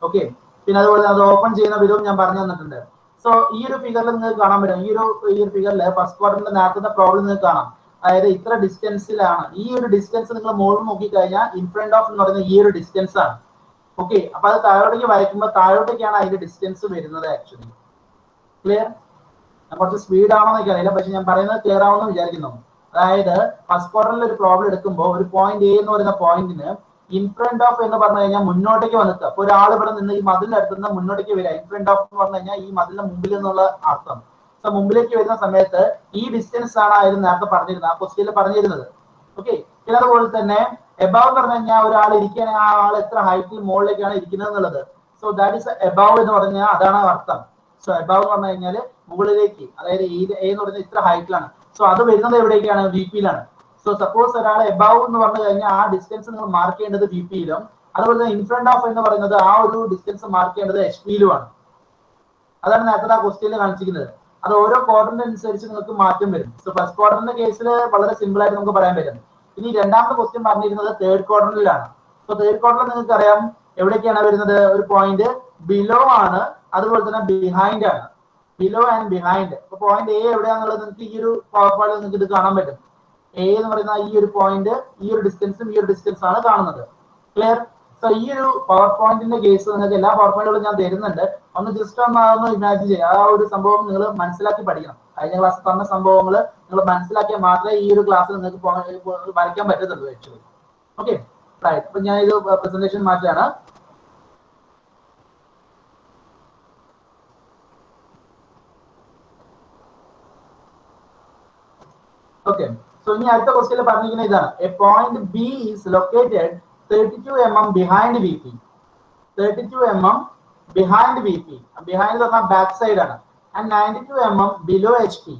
S1: Okay, പിന്നെ അതുപോലെ അത് ഓപ്പൺ ചെയ്യുന്ന വിധവും ഞാൻ പറഞ്ഞു തന്നിട്ടുണ്ട്. സോ ഈ ഒരു ഫിഗറിൽ നിങ്ങൾക്ക് കാണാൻ പറ്റും. ഈ ഒരു ഫിഗറിൽ ഫസ്റ്റ് ക്വാഡ്രന്റ് നേരത്തെ പ്രോബ്ലം നിങ്ങൾക്ക് കാണാം. അതായത് ഇത്ര ഡിസ്റ്റൻസിലാണ്, ഈ ഒരു ഡിസ്റ്റൻസ് നിങ്ങൾ മുകളിൽ നോക്കിക്കഴിഞ്ഞാൽ ഇൻ ഫ്രണ്ട് ഓഫ് എന്ന് പറയുന്ന ഈ ഒരു ഡിസ്റ്റൻസ് ആണ്. ഓക്കെ, അപ്പൊ അത് താഴോട്ടേക്ക് വരയ്ക്കുമ്പോൾ താഴോട്ടേക്കാണ് അതിന്റെ ഡിസ്റ്റൻസ് വരുന്നത് ആക്ച്വലി. ക്ലിയർ? കുറച്ച് സ്പീഡ് ആണോ എന്നൊക്കെ അറിയില്ല, പക്ഷെ ഞാൻ പറയുന്നത് ക്ലിയർ ആവുമെന്ന് വിചാരിക്കുന്നു. അതായത് ഫസ്റ്റ് ക്വാർട്ടറിൽ ഒരു പ്രോബ്ലം എടുക്കുമ്പോൾ ഒരു പോയിന്റ് എ എന്ന് പറയുന്ന പോയിന്റിന് ഇൻ ഫ്രണ്ട് ഓഫ് എന്ന് പറഞ്ഞു കഴിഞ്ഞാൽ മുന്നോട്ടേക്ക് വന്നിട്ട്, അപ്പൊ ഒരാൾ ഇവിടെ നിന്ന് ഈ മതിലിന്റെ അടുത്ത് നിന്ന് മുന്നോട്ടേക്ക് വരിക. ഇൻ ഫ്രണ്ട് ഓഫ് എന്ന് പറഞ്ഞു കഴിഞ്ഞാൽ ഈ മതിലിന്റെ മുമ്പിൽ എന്നുള്ള അർത്ഥം. സോ മുമ്പിലേക്ക് വരുന്ന സമയത്ത് ഈ ഡിസ്റ്റൻസ് ആണ് ആയിരുന്നു നേരത്തെ പറഞ്ഞിരുന്നത്, ആ ക്വസ്റ്റ്യനിൽ പറഞ്ഞിരുന്നത്. ഓക്കെ, പിന്നെ അതുപോലെ തന്നെ എബവ് പറഞ്ഞു കഴിഞ്ഞാൽ ഒരാൾ ഇരിക്കുകയാണെങ്കിൽ ആ ആൾ എത്ര ഹൈറ്റിൽ മുകളിലേക്കാണ് ഇരിക്കുന്നത് എന്നുള്ളത്. സോ ദാറ്റ് ഈസ് എബവ് എന്ന് പറഞ്ഞാൽ അതാണ് അർത്ഥം. സോ എബവ് എന്ന് പറഞ്ഞു കഴിഞ്ഞാൽ മുകളിലേക്ക്, അതായത് എ എന്ന് പറയുന്നത് ഇത്ര ഹൈറ്റിലാണ്. സോ അത് വരുന്നത് എവിടേക്കാണ്? വി പിയിലാണ്. സോ സപ്പോസ് ഒരാൾ എബവ് എന്ന് പറഞ്ഞു കഴിഞ്ഞാൽ ആ ഡിസ്റ്റൻസ് നിങ്ങൾ മാർക്ക് ചെയ്യേണ്ടത് വി പിയിലും, അതുപോലെ തന്നെ ഇൻ ഫ്രണ്ട് ഓഫ് എന്ന് പറയുന്നത് ആ ഒരു ഡിസ്റ്റൻസ് മാർക്ക് ചെയ്യേണ്ടത് എച്ച് പിയിലുമാണ്. അതാണ് നേരത്തെ ആ ക്വസ്റ്റ്യനിൽ കാണിച്ചിരിക്കുന്നത്. അത് ഓരോ ക്വാർട്ടറിന് അനുസരിച്ച് നിങ്ങൾക്ക് മാറ്റം വരും. സോ ഫസ്റ്റ് ക്വാർട്ടറിന്റെ കേസിൽ വളരെ സിമ്പിൾ ആയിട്ട് നമുക്ക് പറയാൻ പറ്റും. ഇനി രണ്ടാമത്തെ ക്വസ്റ്റ്യൻ പറഞ്ഞിരുന്നത് തേർഡ് ക്വാർട്ടറിലാണ്. സോ തേർഡ് ക്വാർട്ടറിൽ നിങ്ങൾക്ക് അറിയാം എവിടേക്കാണ് വരുന്നത്? ഒരു പോയിന്റ് ബിലോ ആണ്, അതുപോലെ തന്നെ ബിഹൈൻഡ് ആണ്. Below and behind. അപ്പൊ പോയിന്റ് എ എവിടെയാണെന്നുള്ളത് നിങ്ങൾക്ക് ഈ ഒരു പവർ പോയിന്റ് നിങ്ങൾക്ക് ഇത് കാണാൻ പറ്റും. എ എന്ന് പറയുന്ന ഈ ഒരു പോയിന്റ്, ഈ ഒരു ഡിസ്റ്റൻസും ഈ ഒരു ഡിസ്റ്റൻസ് ആണ് കാണുന്നത്. ക്ലിയർ? സോ ഈ ഒരു പവർ പോയിന്റിന്റെ കേസ് നിങ്ങൾക്ക് എല്ലാ പവർ പോയിന്റുകളും ഞാൻ തരുന്നുണ്ട്. ഒന്ന് ജസ്റ്റ് ഒന്ന് ഇമാജിൻ ചെയ്യുക. ആ ഒരു സംഭവം നിങ്ങൾ മനസ്സിലാക്കി പഠിക്കണം. കഴിഞ്ഞ ക്ലാസ് തന്ന സംഭവങ്ങൾ നിങ്ങൾ മനസ്സിലാക്കിയാൽ മാത്രമേ ഈ ഒരു ക്ലാസ്സിൽ നിങ്ങൾക്ക് വരയ്ക്കാൻ പറ്റത്തുള്ളൂ ആക്ച്വലി. Okay, right. അപ്പൊ ഞാൻ ഇത് പ്രസന്റേഷൻ മാറ്റാണ്. ഓക്കെ, സോ ഇനി അടുത്ത ക്വസ്റ്റ്യനിൽ പറഞ്ഞിരിക്കുന്ന ഇതാണ്. A point B is located 32 mm behind V P. 32 mm behind V P. Behind എന്ന് പറഞ്ഞാൽ ബാക്ക് സൈഡ് ആണ്. And 92 mm below H P.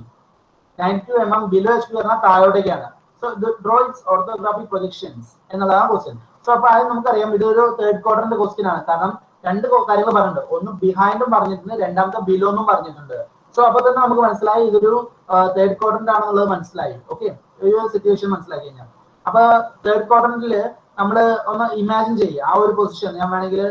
S1: 92 mm below H P പറഞ്ഞാൽ താഴോട്ടേക്കാണ്. So draw its orthographic projections എന്നുള്ളതാണ് ക്വസ്റ്റ്യൻ. സോ അപ്പൊ അത് നമുക്കറിയാം ഇതൊരു തേർഡ് ക്വാർട്ടറിന്റെ ക്വസ്റ്റ്യൻ ആണ്. കാരണം രണ്ട് കാര്യങ്ങൾ പറഞ്ഞിട്ടുണ്ട്. ഒന്ന് ബിഹൈൻഡും പറഞ്ഞിട്ടുണ്ട്, രണ്ടാമത്തെ ബിലോ എന്നും പറഞ്ഞിട്ടുണ്ട്. സോ അപ്പൊ തന്നെ നമുക്ക് മനസ്സിലായി ഇതൊരു തേർഡ് ക്വാർട്ടറിന്റെ ആണെന്നുള്ളത് മനസ്സിലായി. ഓക്കെ, ഒരു സിറ്റുവേഷൻ മനസ്സിലാക്കി കഴിഞ്ഞാൽ. അപ്പൊ തേർഡ് ക്വാർട്ടറിൽ നമ്മൾ ഒന്ന് ഇമാജിൻ ചെയ്യുക ആ ഒരു പൊസിഷൻ. ഞാൻ വേണമെങ്കിൽ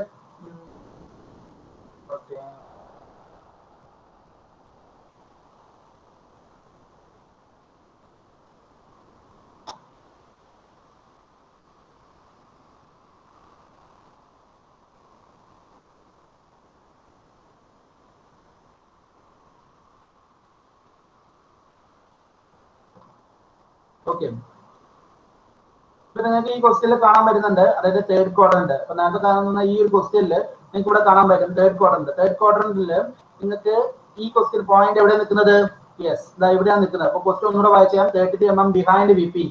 S1: ഓക്കെ, ഇപ്പൊ നിങ്ങൾക്ക് ഈ ക്വസ്റ്റ്യനിൽ കാണാൻ പറ്റുന്നുണ്ട്, അതായത് തേർഡ് ക്വാർട്ടറിന്റെ. അപ്പൊ നേരത്തെ കാണുന്ന ഈ ഒരു ക്വസ്റ്റ്യനിൽ നിങ്ങൾക്ക് ഇവിടെ കാണാൻ പറ്റും തേർഡ് ക്വാർട്ടറിന്റെ. തേർഡ് ക്വാർട്ടറിൽ നിങ്ങൾക്ക് ഈ ക്വസ്റ്റ്യൻ പോയിന്റ് എവിടെ നിൽക്കുന്നത്? യെസ്, ഇതാ ഇവിടെയാണ് നിൽക്കുന്നത്. അപ്പൊ ക്വസ്റ്റ്യൻ ഒന്നുകൂടെ വായിച്ചാൽ 32 mm behind V P.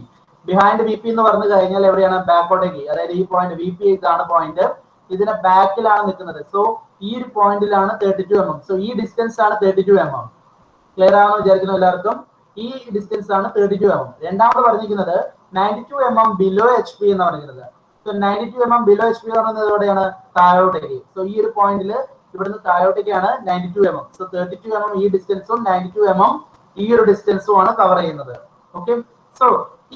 S1: Behind V P എന്ന് പറഞ്ഞു കഴിഞ്ഞാൽ എവിടെയാണ്? ബാക്കോട്ടേക്ക്. അതായത് ഈ പോയിന്റ് വി പി ഇതാണ് പോയിന്റ്, ഇതിന്റെ ബാക്കിലാണ് നിൽക്കുന്നത്. സോ ഈ ഒരു പോയിന്റിലാണ് 32 mm. സോ ഈ ഡിസ്റ്റൻസ് ആണ് 32 mm. ക്ലിയർ ആണെന്ന് വിചാരിക്കുന്നു എല്ലാവർക്കും? ഈ ഡിസ്റ്റൻസ് ആണ് 32 mm. രണ്ടാമത് പറഞ്ഞിരിക്കുന്നത് 92 mm ബിലോ എച്ച് പി എന്ന് പറഞ്ഞിരുന്നത്. So 92 mm below H P എന്ന് പറയുന്നത് എവിടെയാണ്? താഴോട്ടേക്ക്. സോ ഈ ഒരു പോയിന്റിൽ ഇവിടുന്ന് താഴോട്ടേക്കാണ് 92 mm. സോ 32 mm ഈ ഡിസ്റ്റൻസും 92 mm ഈ ഒരു ഡിസ്റ്റൻസും ആണ് കവർ ചെയ്യുന്നത്. ഓക്കെ, സോ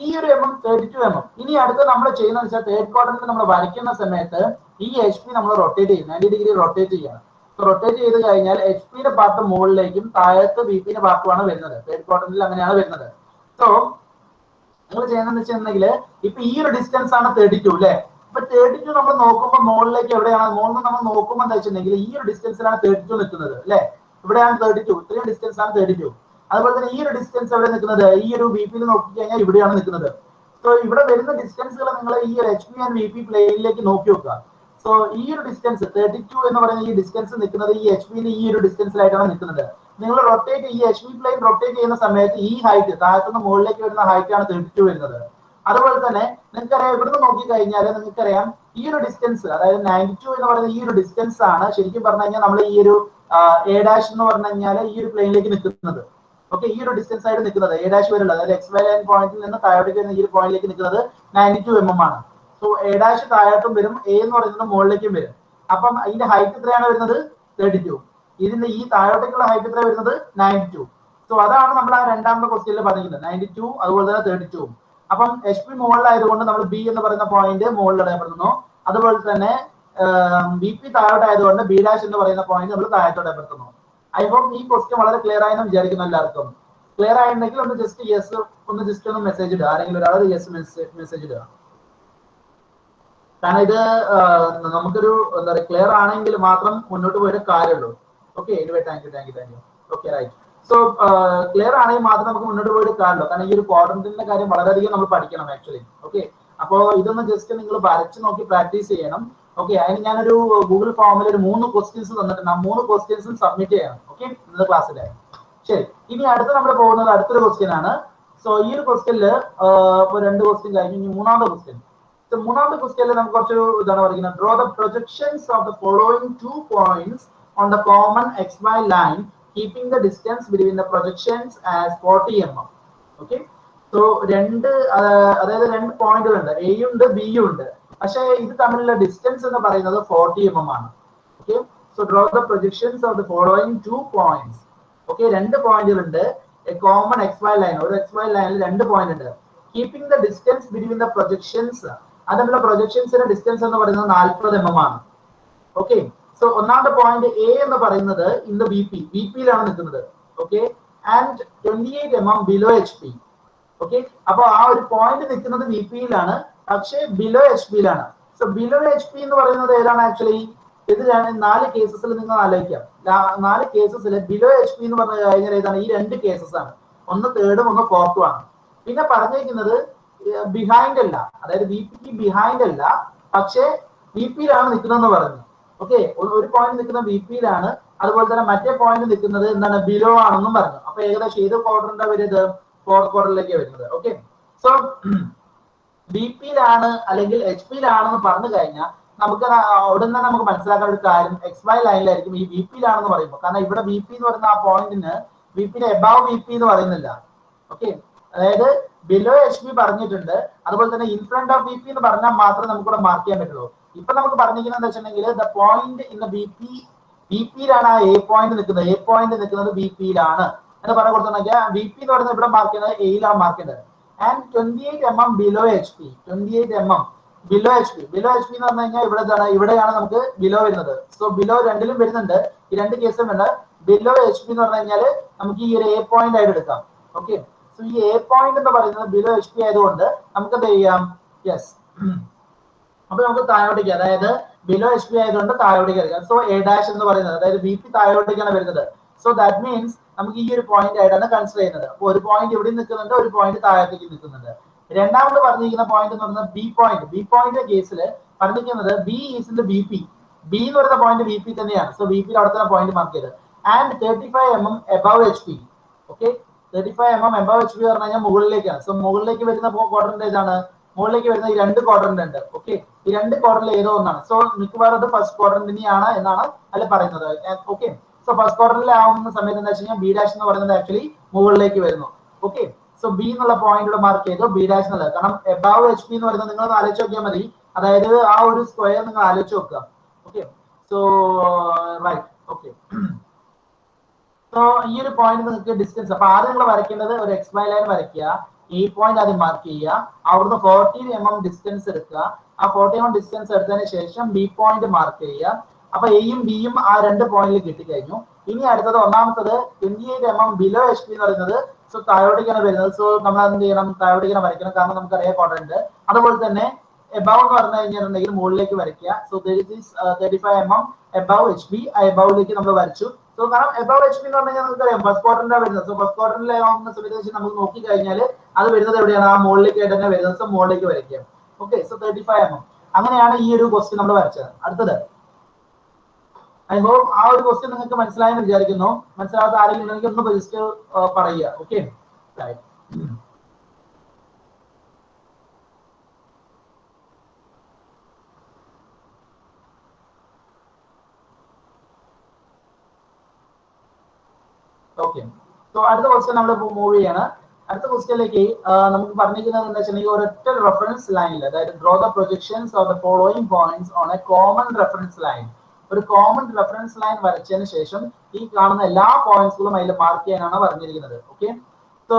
S1: ഈ ഒരു 32 mm. ഇനി അടുത്ത് നമ്മൾ ചെയ്യുന്നത് വെച്ചാൽ തേർഡ് ക്വാർട്ടറിൽ നമ്മൾ വരയ്ക്കുന്ന സമയത്ത് ഈ എച്ച് പി നമ്മൾ റൊട്ടേറ്റ് ചെയ്യും, 90 ഡിഗ്രി റൊട്ടേറ്റ് ചെയ്യണം. റൊട്ടേറ്റ് ചെയ്ത് കഴിഞ്ഞാൽ എച്ച് പിയുടെ പാർട്ട് മുകളിലേക്കും താഴത്ത് ബി പിന്റെ പാർട്ടുമാണ് വരുന്നത്. തേർഡ് ക്വാർട്ടറിൽ അങ്ങനെയാണ് വരുന്നത്. സോ നിങ്ങൾ ചെയ്യുന്നതെന്ന് വെച്ചിട്ടുണ്ടെങ്കിൽ ഇപ്പൊ ഈ ഒരു ഡിസ്റ്റൻസ് ആണ് 32 അല്ലെ? അപ്പൊ 32 നമ്മൾ നോക്കുമ്പോൾ മുകളിലേക്ക് എവിടെയാണ്? മുകളിൽ നമ്മൾ നോക്കുമ്പോൾ എന്താ വെച്ചിട്ടുണ്ടെങ്കിൽ ഈ ഒരു ഡിസ്റ്റൻസിലാണ് 32 നിൽക്കുന്നത് അല്ലെ? ഇവിടെയാണ് 32, ഇത്രയും ഡിസ്റ്റൻസ് ആണ് 32. അതുപോലെ തന്നെ ഈ ഒരു ഡിസ്റ്റൻസ് എവിടെ നിൽക്കുന്നത്? ഈ ഒരു വി പിയിൽ നോക്കിക്കഴിഞ്ഞാൽ ഇവിടെയാണ് നിൽക്കുന്നത്. സോ ഇവിടെ വരുന്ന ഡിസ്റ്റൻസുകൾ നിങ്ങൾ ഈ ഒരു H P and we P പ്ലെയിനിലേക്ക് നോക്കി വെക്കുക. സോ ഈ ഒരു ഡിസ്റ്റൻസ് 32 എന്ന് പറയുന്ന ഈ ഡിസ്റ്റൻസ് നിൽക്കുന്നത് ഈ എച്ച് പിയിൽ ഈ ഒരു ഡിസ്റ്റൻസിലായിട്ടാണ് നിൽക്കുന്നത്. നിങ്ങൾ റൊട്ടേറ്റ് ഈ എച്ച് പി പ്ലെയിൻ റൊട്ടേറ്റ് ചെയ്യുന്ന സമയത്ത് ഈ ഹൈറ്റ് താഴത്തുനിന്ന് മുകളിലേക്ക് വരുന്ന ഹൈറ്റ് ആണ് 32 വരുന്നത്. അതുപോലെ തന്നെ നിങ്ങൾക്കറിയാം ഇവിടുന്ന് നോക്കിക്കഴിഞ്ഞാൽ നിങ്ങൾക്കറിയാം ഈ ഒരു ഡിസ്റ്റൻസ്, അതായത് 92 എന്ന് പറയുന്ന ഈ ഒരു ഡിസ്റ്റൻസ് ആണ് ശരിക്കും പറഞ്ഞു കഴിഞ്ഞാൽ നമ്മൾ ഈ ഒരു എ ഡാഷ് എന്ന് പറഞ്ഞു കഴിഞ്ഞാൽ ഈ ഒരു പ്ലെയിനിലേക്ക് നിൽക്കുന്നത്. ഓക്കെ, ഈ ഒരു ഡിസ്റ്റൻസ് ആയിട്ട് നിൽക്കുന്നത് എ ഡാഷ് വരെയുള്ളത്, അതായത് എക്സ് വൈ ലൈൻ പോയിന്റിൽ നിന്ന് താഴോട്ടേക്ക് വരുന്ന ഈ ഒരു പോയിന്റിലേക്ക് നിൽക്കുന്നത് 92 mm ആണ്. സോ എ ഡാഷ് താഴോട്ടും വരും, എ എന്ന് പറയുന്നത് മുകളിലേക്കും വരും. അപ്പം ഇതിന്റെ ഹൈറ്റ് എത്രയാണ് വരുന്നത്? 32. ഇതിന്റെ ഈ താഴോട്ടേക്കുള്ള ഹൈറ്റ് എത്ര വരുന്നത്? 92. സോ അതാണ് നമ്മൾ ആ രണ്ടാമത്തെ ക്വസ്റ്റ്യനിൽ പറഞ്ഞിരിക്കുന്നത്, 92 അതുപോലെ തന്നെ 32. അപ്പം എച്ച് പി മുകളിലായതുകൊണ്ട് നമ്മൾ ബി എന്ന് പറയുന്ന പോയിന്റ് മുകളിൽ ഇടപെടുന്നു. അതുപോലെ തന്നെ ബി പി താഴോട്ടായതുകൊണ്ട് ബി ഡാഷ് എന്ന് പറയുന്ന പോയിന്റ് നമ്മൾ താഴത്തോട്ട് ഇടപെടുത്തുന്നു. ഐ ഹോപ്പ് ഈ ക്വസ്റ്റ്യൻ വളരെ ക്ലിയർ ആയെന്ന് വിചാരിക്കുന്നു എല്ലാവർക്കും. ക്ലിയർ ആയിട്ടുണ്ടെങ്കിൽ ഒന്ന് ജസ്റ്റ് യെസ് ഒന്ന് മെസ്സേജ് ഇടുക. ആരെങ്കിലും ഒരാൾ യെസ് മെസ്സേജ് ഇടുക. കാരണം ഇത് നമുക്കൊരു എന്താ പറയുക ക്ലിയർ ആണെങ്കിൽ മാത്രം മുന്നോട്ട് പോയിട്ട് കാര്യമുള്ളൂ. Okay, thank you. Okay, right. So clear ആണെങ്കിൽ മാത്രം നമുക്ക് മുന്നോട്ട് പോയിട്ട് കാര്യമുള്ളൂ. കാരണം ഈ ഒരു ക്വാഡ്രന്റിന്റെ കാര്യം വളരെയധികം നമ്മൾ പഠിക്കണം ആക്ച്വലി. ഓക്കെ, അപ്പോൾ ഇതൊന്ന് ജസ്റ്റ് നിങ്ങൾ വരച്ച് നോക്കി പ്രാക്ടീസ് ചെയ്യണം. ഓക്കെ, അതിന് ഞാനൊരു ഗൂഗിൾ ഫോമിൽ ഒരു 3 ക്വസ്റ്റ്യൻസ് തന്നിട്ടുണ്ട്. ആ 3 ക്വസ്റ്റ്യൻസും സബ്മിറ്റ് ചെയ്യണം. ഓക്കെ, ഇന്നത്തെ ക്ലാസ്സിലെ. ശരി, ഇനി അടുത്ത് നമ്മൾ പോകുന്നത് അടുത്തൊരു ക്വസ്റ്റ്യൻ ആണ്. സോ ഈ ഒരു ക്വസ്റ്റ്യനിൽ ഇപ്പൊ 2 ക്വസ്റ്റ്യൻ കഴിഞ്ഞു. ഇനി മൂന്നാമത്തെ ക്വസ്റ്റ്യൻ. മൂന്നാമത്തെ ക്വസ്റ്റ്യനിൽ നമുക്ക് കുറച്ച് ഇതാണ് പറയുന്നത്. Draw the projections of the following 2 points on the common XY line keeping the distance between the projections as 40 mm. Okay, so അതായത് 2 പോയിന്റുകൾ ഉണ്ട്, എയും ഉണ്ട് ബിയും ഉണ്ട്. പക്ഷേ ഇത് തമ്മിലുള്ള ഡിസ്റ്റൻസ് എന്ന് പറയുന്നത് 40 mm ആണ്. Okay, so draw the projections of the following 2 points. Okay, 2 പോയിന്റുകൾ ഉണ്ട്. കോമൺ XY ലൈൻ, ഒരു XY ലൈനിൽ 2 പോയിന്റ് ഉണ്ട്. Keeping the distance between the projections, അതിനുള്ള പ്രൊജക്ഷൻസിന്റെ ഡിസ്റ്റൻസ് എന്ന് പറയുന്നത് 40 mm ആണ്. ഓക്കെ, സോ ഒന്നാമത്തെ പോയിന്റ് എ എന്ന് പറയുന്നത് ഇൻ ദ ബിപിയിലാണ് നിൽക്കുന്നത്. Okay, and 28 mm below HP. Okay, അപ്പൊ ആ ഒരു പോയിന്റ് നിൽക്കുന്നത് ബിപിയിലാണ്, പക്ഷേ ബിലോ HP യിലാണ്. സോ ബിലോ HP എന്ന് പറയുന്നത് ഏതാണ് ആക്ച്വലി? ഇതിലാണ് 4 കേസസിൽ നിങ്ങൾ ആലോചിക്കാം. 4 കേസസിൽ ബിലോ HP എന്ന് പറഞ്ഞു കഴിഞ്ഞാൽ ഏതാണ്? ഈ 2 കേസസ് ആണ്. ഒന്ന് തേർഡും ഒന്ന് ഫോർത്തും ആണ്. പിന്നെ പറഞ്ഞിരിക്കുന്നത് ബിഹൈൻഡ് അല്ല, അതായത് ബിപിക്ക് ബിഹൈൻഡ് അല്ല, പക്ഷേ ബിപിയിലാണ് നിൽക്കുന്നതെന്ന് പറഞ്ഞു. ഓക്കെ, ഒരു പോയിന്റ് നിൽക്കുന്നത് ബിപിയിലാണ്, അതുപോലെ തന്നെ മറ്റേ പോയിന്റ് നിൽക്കുന്നത് എന്താണ്? ബിലോ ആണെന്നും പറഞ്ഞു. അപ്പൊ ഏകദേശം ഏത് ക്വാർട്ടറിന്റെ വരുന്നത്? ഫോർത്ത് ക്വാർട്ടറിലേക്ക് വരുന്നത്. ഓക്കെ, സോ ബിപിയിലാണ് അല്ലെങ്കിൽ HP-യിലാണെന്ന് പറഞ്ഞു കഴിഞ്ഞാൽ നമുക്ക് അവിടെ നിന്ന് നമുക്ക് മനസ്സിലാക്കാൻ ഒരു കാര്യം, XY ലൈനിലായിരിക്കും ഈ ബിപിയിലാണെന്ന് പറയുമ്പോൾ. കാരണം ഇവിടെ ബിപി എന്ന് പറയുന്ന ആ പോയിന്റിന് ബിപിയുടെ എബവ് ബിപി എന്ന് പറയുന്നില്ല. ഓക്കെ, അതായത് ബിലോ HP പറഞ്ഞിട്ടുണ്ട്, അതുപോലെ തന്നെ ഇൻ ഫ്രണ്ട് ഓഫ് ബിപി എന്ന് പറഞ്ഞാൽ മാത്രമേ നമുക്കിവിടെ മാർക്ക് ചെയ്യാൻ പറ്റുള്ളൂ. ഇപ്പൊ നമുക്ക് പറഞ്ഞിരിക്കുന്നത് എന്താ വെച്ചിട്ടുണ്ടെങ്കിൽ ദ പോയിന്റ് ഇൻ ദ ബിപിയിലാണ് ആ എ പോയിന്റ് നിൽക്കുന്നത്. എ പോയിന്റ് നിൽക്കുന്നത് ബിപിയിലാണ് എന്ന് പറയാൻ കൊടുത്തിട്ടുണ്ടെങ്കിൽ ബിപി എന്ന് പറയുന്നത് ഇവിടെ മാർക്ക് ചെയ്യുന്നത് എയിലാണ് മാർക്ക് ചെയ്യുന്നത്. And 28 mm below HP. 28 mm below HP. Below HP എന്ന് പറഞ്ഞു കഴിഞ്ഞാൽ ഇവിടെയാണ് നമുക്ക് ബിലോ വരുന്നത്. സോ ബിലോ രണ്ടിലും വരുന്നുണ്ട്, ഈ 2 കേസും ഉണ്ട്. ബിലോ HP എന്ന് പറഞ്ഞു കഴിഞ്ഞാൽ നമുക്ക് ഈ ഒരു എ പോയിന്റ് ആയിട്ട് എടുക്കാം. ഓക്കെ, സോ ഈ എ പോയിന്റ് എന്ന് പറയുന്നത് ബിലോ HP ആയതുകൊണ്ട് നമുക്ക് എന്ത് ചെയ്യാം? യെസ്, അപ്പൊ നമുക്ക് താഴോട്ടേക്ക്, അതായത് ബിലോ HP ആയതുകൊണ്ട് താഴോട്ടേക്ക് എടുക്കാം. സോ എ ഡാഷ് എന്ന് പറയുന്നത്, അതായത് ബിപി താഴോട്ടേക്കാണ് വരുന്നത്. സോ ദാറ്റ് മീൻസ് നമുക്ക് ഈ ഒരു പോയിന്റ് ആയിട്ടാണ് കൺസിഡർ ചെയ്യുന്നത്. അപ്പൊ ഒരു പോയിന്റ് ഇവിടെ നിൽക്കുന്നുണ്ട്, ഒരു പോയിന്റ് താഴത്തേക്ക് നിൽക്കുന്നുണ്ട്. രണ്ടാമത് പറഞ്ഞിരിക്കുന്ന പോയിന്റ് എന്ന് പറയുന്നത് ബി പോയിന്റ്. ബി പോയിന്റ് കേസിൽ പറഞ്ഞിരിക്കുന്നത് B is in the BP. B എന്ന് പറയുന്ന പോയിന്റ് ബിപി തന്നെയാണ്. സോ ബിപിയിൽ അവിടെ തന്നെ പോയിന്റ് മാർക്ക് ചെയ്ത്. And 35 mm above HP. Okay, 35 mm above HP പറഞ്ഞു കഴിഞ്ഞാൽ മുകളിലേക്കാണ്. സോ മുകളിലേക്ക് വരുന്ന ക്വാഡ്രന്റ് ഏതാണ്? മുകളിലേക്ക് വരുന്ന ഈ 2 ക്വാഡ്രന്റ് ഉണ്ട്. ഓക്കെ, ഈ 2 ക്വാഡ്രന്റിൽ ഏതോ ഒന്നാണ്. സോ മിക്കവാറും അത് ഫസ്റ്റ് ക്വാഡ്രന്റിനെയാണ് എന്നാണ് അതിൽ പറയുന്നത്. ഓക്കെ, സോ ഫസ്റ്റ് ക്വാർട്ടറിൽ ആവുന്ന സമയത്ത് എന്താ വെച്ച് കഴിഞ്ഞാൽ ബി ഡാഷ് എന്ന് പറയുന്നത് ആക്ച്വലി മുകളിലേക്ക് വരുന്നു. ഓക്കെ, സോ ബി എന്നുള്ള പോയിന്റ് ഇവിടെ മാർക്ക് ചെയ്തു, ബി ഡാഷ് എന്നുള്ളത്. കാരണം എബവ് HP എന്ന് പറയുന്നത് നിങ്ങൾ ആലോചിച്ച് നോക്കിയാൽ മതി. അതായത് ആ ഒരു സ്ക്വയർ നിങ്ങൾ ആലോചിച്ച് നോക്കുക. Okay, so right. Okay, so ഈ ഒരു പോയിന്റ് നിങ്ങൾക്ക് ഡിസ്റ്റൻസ്, അപ്പൊ ആദ്യം നിങ്ങൾ വരയ്ക്കേണ്ടത് ഒരു XY ലൈൻ വരയ്ക്കുക. ഈ പോയിന്റ് ആദ്യം മാർക്ക് ചെയ്യുക. അവിടുന്ന് 40 mm ഡിസ്റ്റൻസ് എടുക്കുക. ആ 40 mm ഡിസ്റ്റൻസ് എടുത്തതിന് ശേഷം ബി പോയിന്റ് മാർക്ക് ചെയ്യുക. അപ്പൊ എയും ബിയും ആ 2 പോയിന്റിൽ കിട്ടിക്കഴിഞ്ഞു. ഇനി അടുത്തത് ഒന്നാമത്തത് 28 mm ബിലോ HP എന്ന് പറയുന്നത് സോ താഴോട്ടേക്കാണ് വരുന്നത്. സോ നമ്മൾ എന്ത് ചെയ്യണം? താഴോട്ടേക്കാണ് വരയ്ക്കണം, കാരണം നമുക്ക് അറിയാൻ ക്വാഡ്രന്റ്. അതുപോലെ തന്നെ എബവ് എന്ന് പറഞ്ഞു കഴിഞ്ഞിട്ടുണ്ടെങ്കിൽ മുകളിലേക്ക് വരയ്ക്കുക. So 35 mm above HP. ആ എബവിലേക്ക് നമ്മൾ വരച്ചു. സോ കാരണം എബവ് HP എന്ന് പറഞ്ഞു കഴിഞ്ഞാൽ നമുക്കറിയാം ഫസ്റ്റ് ക്വാർട്ടറിലാണ് വരുന്നത്. സോ ഫസ്റ്റ് ക്വാർട്ടറിലാവുന്ന സമയത്ത് വെച്ച് നമുക്ക് നോക്കി കഴിഞ്ഞാൽ അത് വരുന്നത് എവിടെയാണ്? ആ മുകളിലേക്ക് ആയിട്ട് തന്നെ വരുന്നത്. സോ മുകളിലേക്ക് വരയ്ക്കുക. Okay, so 35 mm. അങ്ങനെയാണ് ഈ ഒരു ക്വസ്റ്റ്യൻ നമ്മൾ വരച്ചത്. അടുത്തത് ഐ ഹോപ്പ് ആ ഒരു ക്വസ്റ്റ്യൻ നിങ്ങൾക്ക് മനസ്സിലായെന്ന് വിചാരിക്കുന്നു. മനസ്സിലാവാത്ത ആരെങ്കിലും ഉണ്ടെങ്കിൽ ഒന്ന് ജസ്റ്റ് പറയുക. Okay, okay. സോ അടുത്ത ക്വസ്റ്റ്യൻ നമ്മൾ മൂവ് ചെയ്യാണ്. അടുത്ത ക്വസ്റ്റ്യനിലേക്ക് നമുക്ക് പറഞ്ഞിരിക്കുന്നത് എന്താ വെച്ചിട്ടുണ്ടെങ്കിൽ ഒരൊറ്റ റെഫറൻസ് ലൈനിൽ, അതായത് draw the projections of the following points on A common reference line. ഒരു കോമൺ റെഫറൻസ് ലൈൻ വരച്ചതിന് ശേഷം ഈ കാണുന്ന എല്ലാ പോയിന്റ്സുകളും അതിൽ മാർക്ക് ചെയ്യാനാണ് പറഞ്ഞിരിക്കുന്നത്. ഓക്കെ, സോ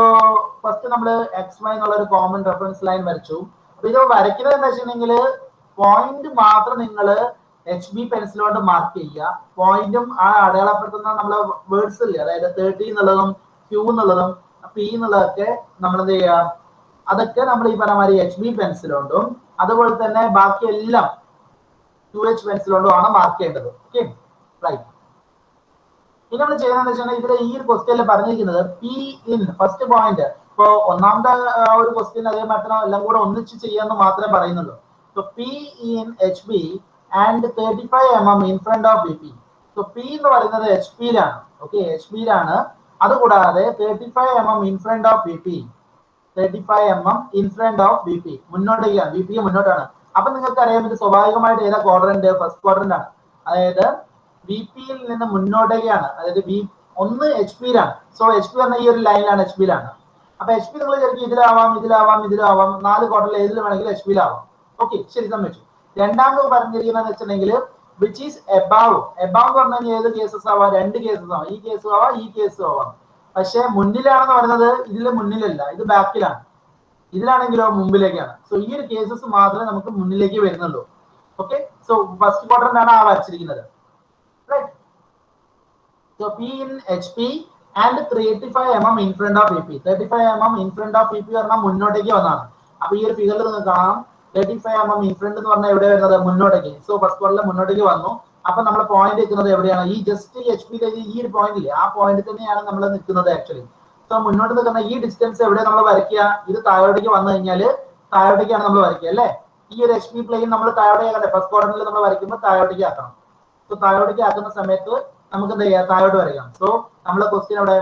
S1: ഫസ്റ്റ് നമ്മൾ XY എന്നുള്ള ഒരു കോമൺ റെഫറൻസ് ലൈൻ വരച്ചു. അപ്പൊ ഇത് വരയ്ക്കുന്നത് എന്താ വെച്ചിട്ടുണ്ടെങ്കിൽ പോയിന്റ് മാത്രം നിങ്ങൾ HB പെൻസിൽ കൊണ്ട് മാർക്ക് ചെയ്യുക. പോയിന്റും ആ അടയാളപ്പെടുത്തുന്ന നമ്മളെ വേർഡ്സ് ഇല്ലേ, അതായത് 30 എന്നുള്ളതും Q എന്നുള്ളതും പി എന്നുള്ളതൊക്കെ നമ്മൾ എന്ത് ചെയ്യുക, അതൊക്കെ നമ്മൾ ഈ പറഞ്ഞ മാതിരി HB പെൻസിലുകൊണ്ടും അതുപോലെ തന്നെ ബാക്കി എല്ലാം 2H പെൻസിലുകൊണ്ടും ആണ് മാർക്ക് ചെയ്യേണ്ടത്. Okay, right. ഇനി നമ്മൾ ചെയ്യുന്നത് വെച്ചാൽ ഇവിടെ ഈ ഒരു ക്വസ്റ്റ്യനിൽ പറഞ്ഞിരിക്കുന്നത് പി ഇൻ ഫസ്റ്റ് പോയിന്റ്. ഇപ്പൊ ഒന്നാമത്തെ ഒരു ക്വസ്റ്റ്യൻ അതേമാതിരി എല്ലാം കൂടെ ഒന്നിച്ച് ചെയ്യാന്ന് മാത്രമേ പറയുന്നുള്ളൂ. So P in HB and 35 mm in front of BP. So P എന്ന് പറയുന്നത് HBയിലാണ്. ഓക്കെ, HBയിലാണ്. അതുകൂടാതെ 35 mm in front of BP. 35 mm in front of BP, മുന്നോട്ടേക്കാണ്, BP മുന്നോട്ടാണ്. അപ്പൊ നിങ്ങൾക്ക് അറിയാം ഇത് സ്വാഭാവികമായിട്ട് ഏതാ ക്വാഡ്രന്റ്? ഫസ്റ്റ് ക്വാഡ്രന്റ് ആണ്. അതായത് BPയിൽ നിന്ന് മുന്നോട്ടേക്കാണ്. അതായത് ഒന്ന് HBയിലാണ്. സോ HB പറഞ്ഞ ഈ ഒരു ലൈനിലാണ്, HBയിലാണ്. അപ്പൊ HB നിങ്ങൾ ശരിക്കും ഇതിലാവാം, ഇതിലാവാം, ഇതിലാവാം, 4 ക്വാർട്ടറിൽ ഏതിൽ വേണമെങ്കിലും HBയിലാവാം. ഓക്കെ, ശരി, സമ്മതിച്ചു. രണ്ടാമത് പറഞ്ഞിരിക്കുന്നത് വെച്ചിട്ടുണ്ടെങ്കിൽ വിച്ച് ഈസ് എബവ്. എബവ് എന്ന് പറഞ്ഞാൽ ഏത് കേസസ് ആവാം? 2 കേസസ് ആവാം. ഈ കേസും ആവാം, ഈ കേസും ആവാം. പക്ഷെ മുന്നിലാണെന്ന് പറയുന്നത് ഇതിൽ മുന്നിലല്ല, ഇത് ബാക്കിലാണ്. ഇതിലാണെങ്കിലോ മുമ്പിലേക്കാണ്. സോ ഈ ഒരു കേസസ് മാത്രമേ നമുക്ക് മുന്നിലേക്ക് വരുന്നുള്ളൂ. ഓക്കെ, സോ ഫസ്റ്റ് ക്വാഡ്രന്റ് ആണ് ആ വരച്ചിരിക്കുന്നത്. Right. So P in HP and 35 mm in front of BP. 35 mm in front of BP പറഞ്ഞാൽ മുന്നോട്ടേക്ക് വന്നതാണ്. അപ്പൊ ഈ ഒരു ഫിഗറിൽ നിങ്ങൾക്ക് കാണാം 35 mm in front എന്ന് പറഞ്ഞാൽ എവിടെ വരുന്നത്? മുന്നോട്ടേക്ക്. സോ ഫസ്റ്റ് ക്വാഡ്രന്റിൽ മുന്നോട്ടേക്ക് വന്നു. അപ്പൊ നമ്മൾ പോയിന്റ് നിൽക്കുന്നത് എവിടെയാണ്? ഈ ജസ്റ്റ് HPയിലേക്ക് ഈ ഒരു പോയിന്റ് ഇല്ലേ, ആ പോയിന്റ് തന്നെയാണ് നമ്മൾ നിൽക്കുന്നത് ആക്ച്വലി. സോ മുന്നോട്ട് നിൽക്കുന്ന ഈ ഡിസ്റ്റൻസ് എവിടെ നമ്മൾ വരയ്ക്കുക? ഇത് താഴോട്ടേക്ക് വന്നു കഴിഞ്ഞാൽ താഴോട്ടേക്കാണ് നമ്മൾ വരയ്ക്കുക അല്ലേ? ഈ ഒരു HP പ്ലെയിൻ നമ്മൾ താഴോട്ടേക്ക് ഫസ്റ്റ് ക്വാഡ്രന്റിൽ നമ്മൾ വരയ്ക്കുമ്പോൾ താഴോട്ടേക്ക് ആക്കണം. സോ താഴോട്ടേക്ക് ആക്കുന്ന സമയത്ത് നമുക്ക് എന്താ ചെയ്യാം? താഴോട്ട് വരയ്ക്കാം. സോ നമ്മളെ ക്വസ്റ്റ്യൻ അവിടെ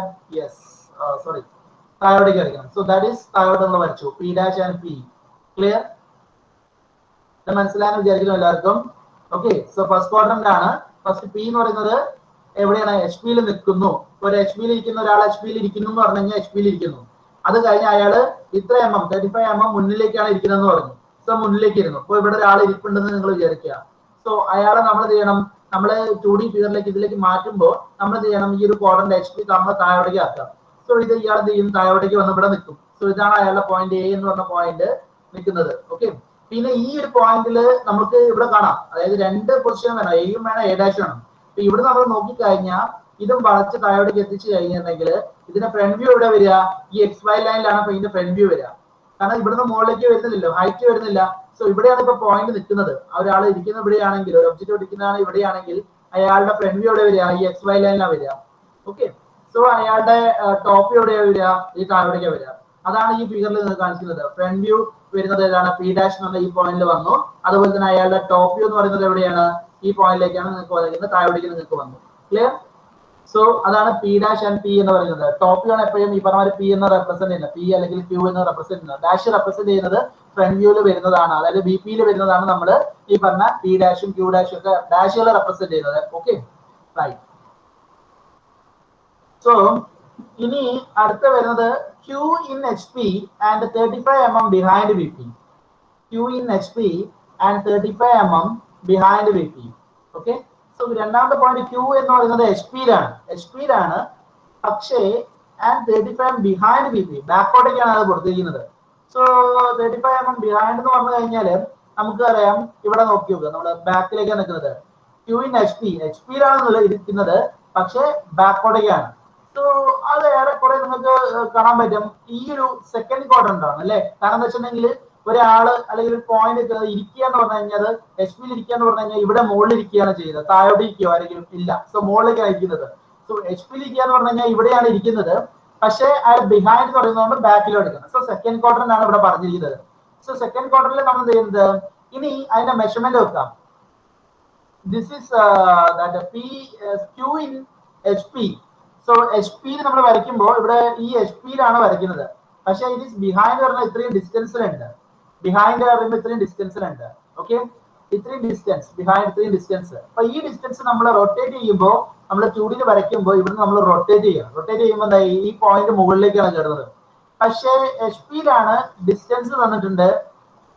S1: താഴോട്ടേക്ക് വരയ്ക്കണം. സോ ദാറ്റ് ഈസ് താഴോട്ട് നമ്മൾ വരച്ചു. P' and P. ക്ലിയർ? മനസ്സിലായെന്ന് വിചാരിക്കുന്നു എല്ലാവർക്കും. ഓക്കെ, സോ ഫസ്റ്റ് ക്വാഡ്രന്റ് ആണ്. ഫസ്റ്റ് P എന്ന് പറയുന്നത് എവിടെയാണ്? HBയിൽ നിൽക്കുന്നു. ഒരു HBയിൽ ഇരിക്കുന്ന ഒരാൾ HBയിൽ ഇരിക്കുന്നു എന്ന് പറഞ്ഞു കഴിഞ്ഞാൽ HBയിൽ ഇരിക്കുന്നു. അത് കഴിഞ്ഞ് അയാള് ഇത്ര mm 35 mm മുന്നിലേക്കാണ് ഇരിക്കുന്നതെന്ന് പറഞ്ഞു. സോ മുന്നിലേക്ക് ഇരുന്നു. അപ്പൊ ഇവിടെ ഒരാൾ ഇരിപ്പുണ്ടെന്ന് നിങ്ങൾ വിചാരിക്കുക. സോ അയാളെ നമ്മൾ എന്ത് ചെയ്യണം? നമ്മള് 2D ഫിഗറിലേക്ക് ഇതിലേക്ക് മാറ്റുമ്പോൾ നമ്മൾ എന്ത് ചെയ്യണം? ഈ ഒരു ക്വാഡ്രന്റ് HB നമ്മൾ താഴോട്ടേക്ക് ആക്കാം. സോ ഇത് ഇയാൾ എന്ത് ചെയ്യും? താഴോട്ടേക്ക് വന്ന് ഇവിടെ നിൽക്കും. സോ ഇതാണ് അയാളുടെ പോയിന്റ് A എന്ന് പറഞ്ഞ പോയിന്റ് നിൽക്കുന്നത്. ഓക്കെ, പിന്നെ ഈ ഒരു പോയിന്റിൽ നമുക്ക് ഇവിടെ കാണാം, അതായത് 2 പൊസിഷൻ വേണം, Aയും വേണം, A' വേണം. അപ്പൊ ഇവിടെ നമ്മൾ നോക്കിക്കഴിഞ്ഞാൽ ഇതും വളച്ച് താഴോട്ടേക്ക് എത്തിച്ചു കഴിഞ്ഞിട്ടുണ്ടെങ്കിൽ ഇതിന്റെ ഫ്രണ്ട് വ്യൂ എവിടെ വരിക? ഈ XY ലൈനിലാണ് അപ്പൊ ഇതിന്റെ ഫ്രണ്ട് വ്യൂ വരിക. കാരണം ഇവിടുന്ന് മുകളിലേക്ക് വരുന്നില്ലല്ലോ, ഹൈറ്റ് വരുന്നില്ല. സോ ഇവിടെയാണ് ഇപ്പൊ പോയിന്റ് നിൽക്കുന്നത്. ഒരാൾ ഇരിക്കുന്ന ഇവിടെയാണെങ്കിൽ, ഒരു ഒബ്ജക്റ്റ് ഇരിക്കുന്നതാണ് ഇവിടെയാണെങ്കിൽ അയാളുടെ ഫ്രണ്ട് വ്യൂ എവിടെ വരിക? ഈ XY ലൈനിലാണ് വരിക. ഓക്കെ, സോ അയാളുടെ ടോപ്പ് വ്യൂ എവിടെയാ വരിക? ഈ താഴോട്ടേക്ക് വരിക. അതാണ് ഈ ഫിഗറിൽ നിങ്ങൾക്ക് കാണിക്കുന്നത്. ഫ്രണ്ട് വ്യൂ വരുന്നത് ഏതാണ്? P' എന്നുള്ള ഈ പോയിന്റിൽ വന്നു. അതുപോലെ തന്നെ അയാളുടെ ടോപ്പ് വ്യൂ എന്ന് പറയുന്നത് എവിടെയാണ്? ഈ പോയിന്റിലേക്കാണ് നിങ്ങൾക്ക് വന്നിരിക്കുന്നത്, താഴോട്ടേക്ക് നിങ്ങൾക്ക് വന്നു. ക്ലിയർ? സോ അതാണ് P' ആൻഡ് P എന്ന് പറയുന്നത്. ടോപ്പ് വ്യൂ ആണ് എപ്പോഴും ഈ പറഞ്ഞ P എന്ന് റെപ്രസെന്റ് ചെയ്യുന്നത്, P അല്ലെങ്കിൽ Q എന്ന് റെപ്രസെന്റ് ചെയ്യുന്നത്. ഡാഷ് റെപ്രസെന്റ് ചെയ്യുന്നത് ഫ്രണ്ട് വ്യൂവിൽ വരുന്നതാണ്, അതായത് BPയിൽ വരുന്നതാണ്. നമ്മൾ ഈ പറഞ്ഞ P' Q' ഒക്കെ ഡാഷുകൾ റെപ്രസെന്റ് ചെയ്യുന്നത്. Okay, right. സോ ഇനി അടുത്ത വരുന്നത് Q in HP and 35 mm behind BP. Q in HP and 35 mm behind BP. Okay, so രണ്ടാമത്തെ പോയിന്റ് Q എന്ന് പറയുന്നത് HP-യിലാണ്. പക്ഷേ and 35 ബിഹൈൻഡ് BP, ബാക്കോട്ടേക്കാണ് അത് കൊടുത്തിരിക്കുന്നത്. സോ 35 mm ബിഹൈൻഡ് എന്ന് പറഞ്ഞു കഴിഞ്ഞാൽ നമുക്ക് അറിയാം, ഇവിടെ നോക്കി നോക്കുക, നമ്മൾ ബാക്കിലേക്കാണ് നിൽക്കുന്നത്. Q in HP-യിലാണ് ഇരിക്കുന്നത്, പക്ഷേ ബാക്കോട്ടേക്കാണ്. സോ അത് ഏറെക്കുറെ നിങ്ങൾക്ക് കാണാൻ പറ്റും ഈ ഒരു സെക്കൻഡ് ക്വാഡ്രന്റ് ആണ് അല്ലെ. കാരണം എന്താ വെച്ചിട്ടുണ്ടെങ്കിൽ ഒരാള് അല്ലെങ്കിൽ ഒരു പോയിന്റ് ഇരിക്കുക എന്ന് പറഞ്ഞു കഴിഞ്ഞാൽ HP-യിൽ ഇരിക്കുക എന്ന് പറഞ്ഞു കഴിഞ്ഞാൽ ഇവിടെ മുകളിൽ ഇരിക്കുകയാണ് ചെയ്യുന്നത്, താഴോട്ട് ഇരിക്കുക ആരെങ്കിലും ഇല്ല. സോ മുകളിലേക്കാണ് ഇരിക്കുന്നത്. സോ HP-യിൽ ഇരിക്കുക എന്ന് പറഞ്ഞു കഴിഞ്ഞാൽ ഇവിടെയാണ് ഇരിക്കുന്നത്, പക്ഷേ അയാൾ ബിഹൈൻഡ് എന്ന് പറയുന്നതുകൊണ്ട് ബാക്കിലോട്ട് എടുക്കുന്നത്. സോ സെക്കൻഡ് ക്വാഡ്രന്റ് ആണ് ഇവിടെ പറഞ്ഞിരിക്കുന്നത്. സോ സെക്കൻഡ് ക്വാഡ്രന്റിൽ നമ്മൾ ചെയ്യുന്നത് ഇനി അതിന്റെ മെഷർമെന്റ് വെക്കാം. This is Q in HP. So HP-യിൽ നമ്മൾ വരയ്ക്കുമ്പോൾ ഇവിടെ ഈ HP-യിലാണ് വരയ്ക്കുന്നത്, പക്ഷേ ഇത് ബിഹൈൻഡ് പറഞ്ഞാൽ ഇത്രയും ഡിസ്റ്റൻസിലുണ്ട്. ബിഹൈൻഡ് പറയുമ്പോൾ ഇത്രയും ഡിസ്റ്റൻസിലുണ്ട്. ഓക്കെ, ഇത്രയും ഡിസ്റ്റൻസ് ബിഹൈൻഡ്, ഇത്രയും ഡിസ്റ്റൻസ്. അപ്പൊ ഈ ഡിസ്റ്റൻസ് നമ്മൾ റൊട്ടേറ്റ് ചെയ്യുമ്പോൾ, നമ്മൾ 2D വരയ്ക്കുമ്പോൾ ഇവിടുന്ന് നമ്മൾ റൊട്ടേറ്റ് ചെയ്യുമ്പോൾ എന്താ ഈ പോയിന്റ് മുകളിലേക്കാണ് കയറുന്നത്. പക്ഷേ HP-യിലാണ് ഡിസ്റ്റൻസ് തന്നിട്ടുണ്ട്.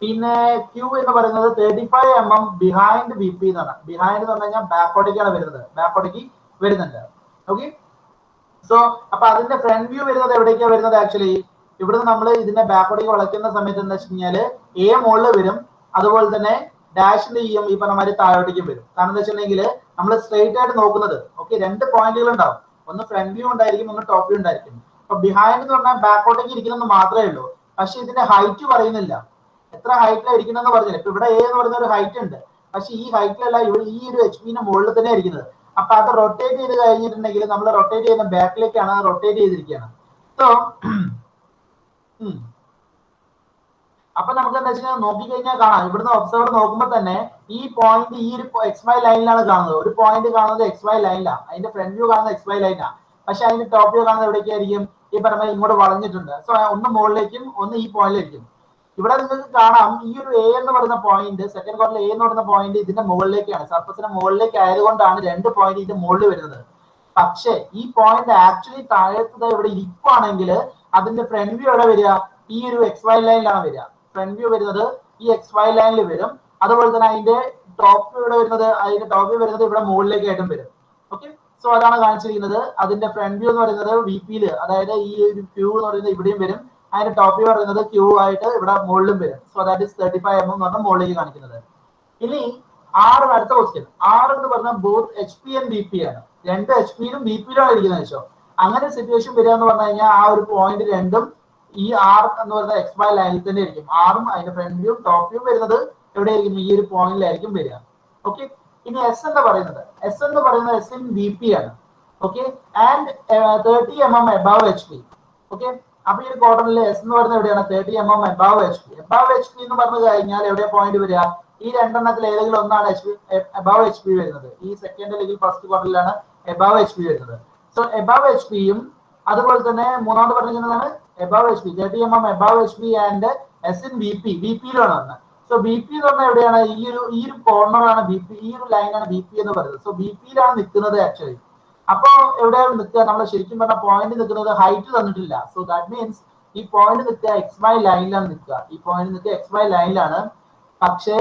S1: പിന്നെ Q എന്ന് പറയുന്നത് 35 mm ബിഹൈൻഡ് BP എന്നാണ്. ബിഹൈൻഡ് എന്ന് പറഞ്ഞു കഴിഞ്ഞാൽ ബാക്കോട്ടേക്കാണ് വരുന്നത്, ബാക്കോട്ടേക്ക് വരുന്നുണ്ട്. ഓക്കെ, സോ അപ്പൊ അതിന്റെ ഫ്രണ്ട് വ്യൂ വരുന്നത് എവിടേക്കാണ് വരുന്നത്? ആക്ച്വലി ഇവിടുന്ന് നമ്മൾ ഇതിന്റെ ബാക്കോട്ടേക്ക് വളയ്ക്കുന്ന സമയത്ത് എന്താ വെച്ച് കഴിഞ്ഞാൽ A മുകളിൽ വരും, അതുപോലെ തന്നെ ഡാഷിന്റെ ഈ പറഞ്ഞ മാതിരി താഴോട്ടേക്കും വരും. കാരണം എന്താ വെച്ചിട്ടുണ്ടെങ്കിൽ നമ്മൾ സ്ട്രെയിറ്റ് ആയിട്ട് നോക്കുന്നത്. ഓക്കെ, 2 പോയിന്റുകൾ ഉണ്ടാവും, ഒന്ന് ഫ്രണ്ട് വ്യൂ ഉണ്ടായിരിക്കും, ഒന്ന് ടോപ്പ് വ്യൂ ഉണ്ടായിരിക്കും. അപ്പൊ ബിഹൈൻഡ് എന്ന് പറഞ്ഞാൽ ബാക്കോട്ടേക്ക് ഇരിക്കണമെന്ന് മാത്രമേ ഉള്ളൂ. പക്ഷെ ഇതിന്റെ ഹൈറ്റ് പറയുന്നില്ല, എത്ര ഹൈറ്റിലാണ് ഇരിക്കണമെന്ന് പറഞ്ഞില്ല. ഇപ്പൊ ഇവിടെ എ എന്ന് പറയുന്ന ഒരു ഹൈറ്റ് ഉണ്ട്, പക്ഷെ ഈ ഹൈറ്റിലല്ല, ഇവിടെ ഈ ഒരു HP-ന്റെ മുകളിൽ തന്നെ ഇരിക്കുന്നത്. അപ്പൊ അത് റൊട്ടേറ്റ് ചെയ്ത് കഴിഞ്ഞിട്ടുണ്ടെങ്കിൽ നമ്മൾ റൊട്ടേറ്റ് ചെയ്യുന്ന ബാക്കിലേക്കാണ്, റൊട്ടേറ്റ് ചെയ്തിരിക്കുകയാണ്. സോ അപ്പൊ നമുക്ക് എന്താ വെച്ചാൽ നോക്കിക്കഴിഞ്ഞാൽ കാണാം, ഇവിടുന്ന് ഒബ്സർവർ നോക്കുമ്പോൾ തന്നെ ഈ പോയിന്റ് ഈ ഒരു XY ലൈനിലാണ് കാണുന്നത്. ഒരു പോയിന്റ് കാണുന്നത് XY ലൈനിലാണ്, അതിന്റെ ഫ്രണ്ട് വ്യൂ കാണുന്നത് XY ലൈനാണ്. പക്ഷെ അതിന്റെ ടോപ്പ് വ്യൂ കാണുന്നത് എവിടേക്കായിരിക്കും? ഈ പറഞ്ഞ ഇങ്ങോട്ട് വളഞ്ഞിട്ടുണ്ട്. സോ ഒന്ന് മുകളിലേക്കും ഒന്ന് ഈ പോയിന്റിലേക്കും. ഇവിടെ നിങ്ങൾക്ക് കാണാം ഈ ഒരു A എന്ന് പറയുന്ന പോയിന്റ്, സെക്കൻഡ് ക്വാർട്ടറിൽ A എന്ന് പറയുന്ന പോയിന്റ് ഇതിന്റെ മുകളിലേക്കാണ്, സർഫസിന്റെ മുകളിലേക്ക് ആയതുകൊണ്ടാണ് രണ്ട് പോയിന്റ് ഇതിന്റെ മുകളിൽ വരുന്നത്. പക്ഷെ ഈ പോയിന്റ് ആക്ച്വലി താഴത്തത് ഇവിടെ ഇരിക്കുകയാണെങ്കിൽ അതിന്റെ ഫ്രണ്ട് വ്യൂ എവിടെ വരിക? ഈ ഒരു XY ലൈനിലാണ് വരിക. ഫ്രണ്ട് വ്യൂ വരുന്നത് ഈ XY ലൈനിൽ വരും. അതുപോലെ തന്നെ അതിന്റെ ടോപ്പ് വ്യൂ ഇവിടെ വരുന്നത്, അതിന്റെ ടോപ്പ് വ്യൂ വരുന്നത് ഇവിടെ മുകളിലേക്കായിട്ടും വരും. ഓക്കെ, സോ അതാണ് കാണിച്ചിരിക്കുന്നത്. അതിന്റെ ഫ്രണ്ട് വ്യൂ എന്ന് പറയുന്നത് VP-യിൽ, അതായത് ഈ ഒരു Q എന്ന് പറയുന്നത് ഇവിടെയും വരും, അതിന്റെ ടോപ്പ് വ്യൂ പറയുന്നത് Q ആയിട്ട് ഇവിടെ മുകളിലും വരും. സോ ദാറ്റ് ഇസ് 35 mm എന്ന് പറഞ്ഞാൽ മുകളിലേക്ക് കാണിക്കുന്നത്. ഇനി R അടുത്ത ക്വസ്റ്റ്യൻ. R എന്ന് പറഞ്ഞാൽ ബോത്ത് HP ആൻഡ് BP ആണ്, രണ്ട് HP-യിലും BP-യിലാണ് ഇരിക്കുന്നത് വെച്ചോ. അങ്ങനെ സിറ്റുവേഷൻ വരിക എന്ന് പറഞ്ഞു കഴിഞ്ഞാൽ ആ ഒരു പോയിന്റ് രണ്ടും ഈ R എന്ന് പറയുന്ന XY ലൈനിൽ തന്നെ ആയിരിക്കും. ആറും അതിന്റെ ഫ്രണ്ട് വ്യൂ ടോപ്പ് വ്യൂ വരുന്നത് എവിടെയായിരിക്കും? ഈ ഒരു പോയിന്റിലായിരിക്കും വരിക. ഓക്കെ, ഇനി S എന്ന് പറയുന്നത്, S എന്ന് പറയുന്നത് S ഇൻ BP ആണ്. Okay, and 30 mm above HP. Okay, അപ്പൊ ഈ ഒരു ക്വാർട്ടറിൽ S എന്ന് പറയുന്നത് എവിടെയാണ്? 30 mm above HP. above HP എന്ന് പറഞ്ഞു കഴിഞ്ഞാൽ എവിടെയാ പോയിന്റ് വരിക? ഈ രണ്ടെണ്ണത്തിൽ ഏതെങ്കിലും ഒന്നാണ് above HP വരുന്നത്. ഈ സെക്കൻഡ് അല്ലെങ്കിൽ ഫസ്റ്റ് ക്വാർട്ടറിലാണ് above HP വരുന്നത്. സോ above HP-യും അതുപോലെ തന്നെ മൂന്നാമത് പറഞ്ഞിരിക്കുന്നതാണ് above HP, 30 mm above HP and S in BP. BP-യിലാണ് വന്നത്. സോ BP എന്ന് പറഞ്ഞാൽ എവിടെയാണ്? ഈ ഒരു കോർണറാണ് BP, ഈ ഒരു ലൈനാണ് BP എന്ന് പറയുന്നത്. സോ BP-യിലാണ് നിൽക്കുന്നത് ആക്ച്വലി. അപ്പൊ എവിടെയാണ് നിൽക്കുക? നമ്മൾ ശരിക്കും പറഞ്ഞ പോയിന്റ് നിൽക്കുന്നത് ഹൈറ്റ് തന്നിട്ടില്ല. സോ ദാറ്റ് മീൻസ് ഈ പോയിന്റ് നിൽക്കുക XY ലൈനിലാണ് നിൽക്കുക. ഈ പോയിന്റ് നിൽക്കുക XY ലൈനിലാണ്. പക്ഷേ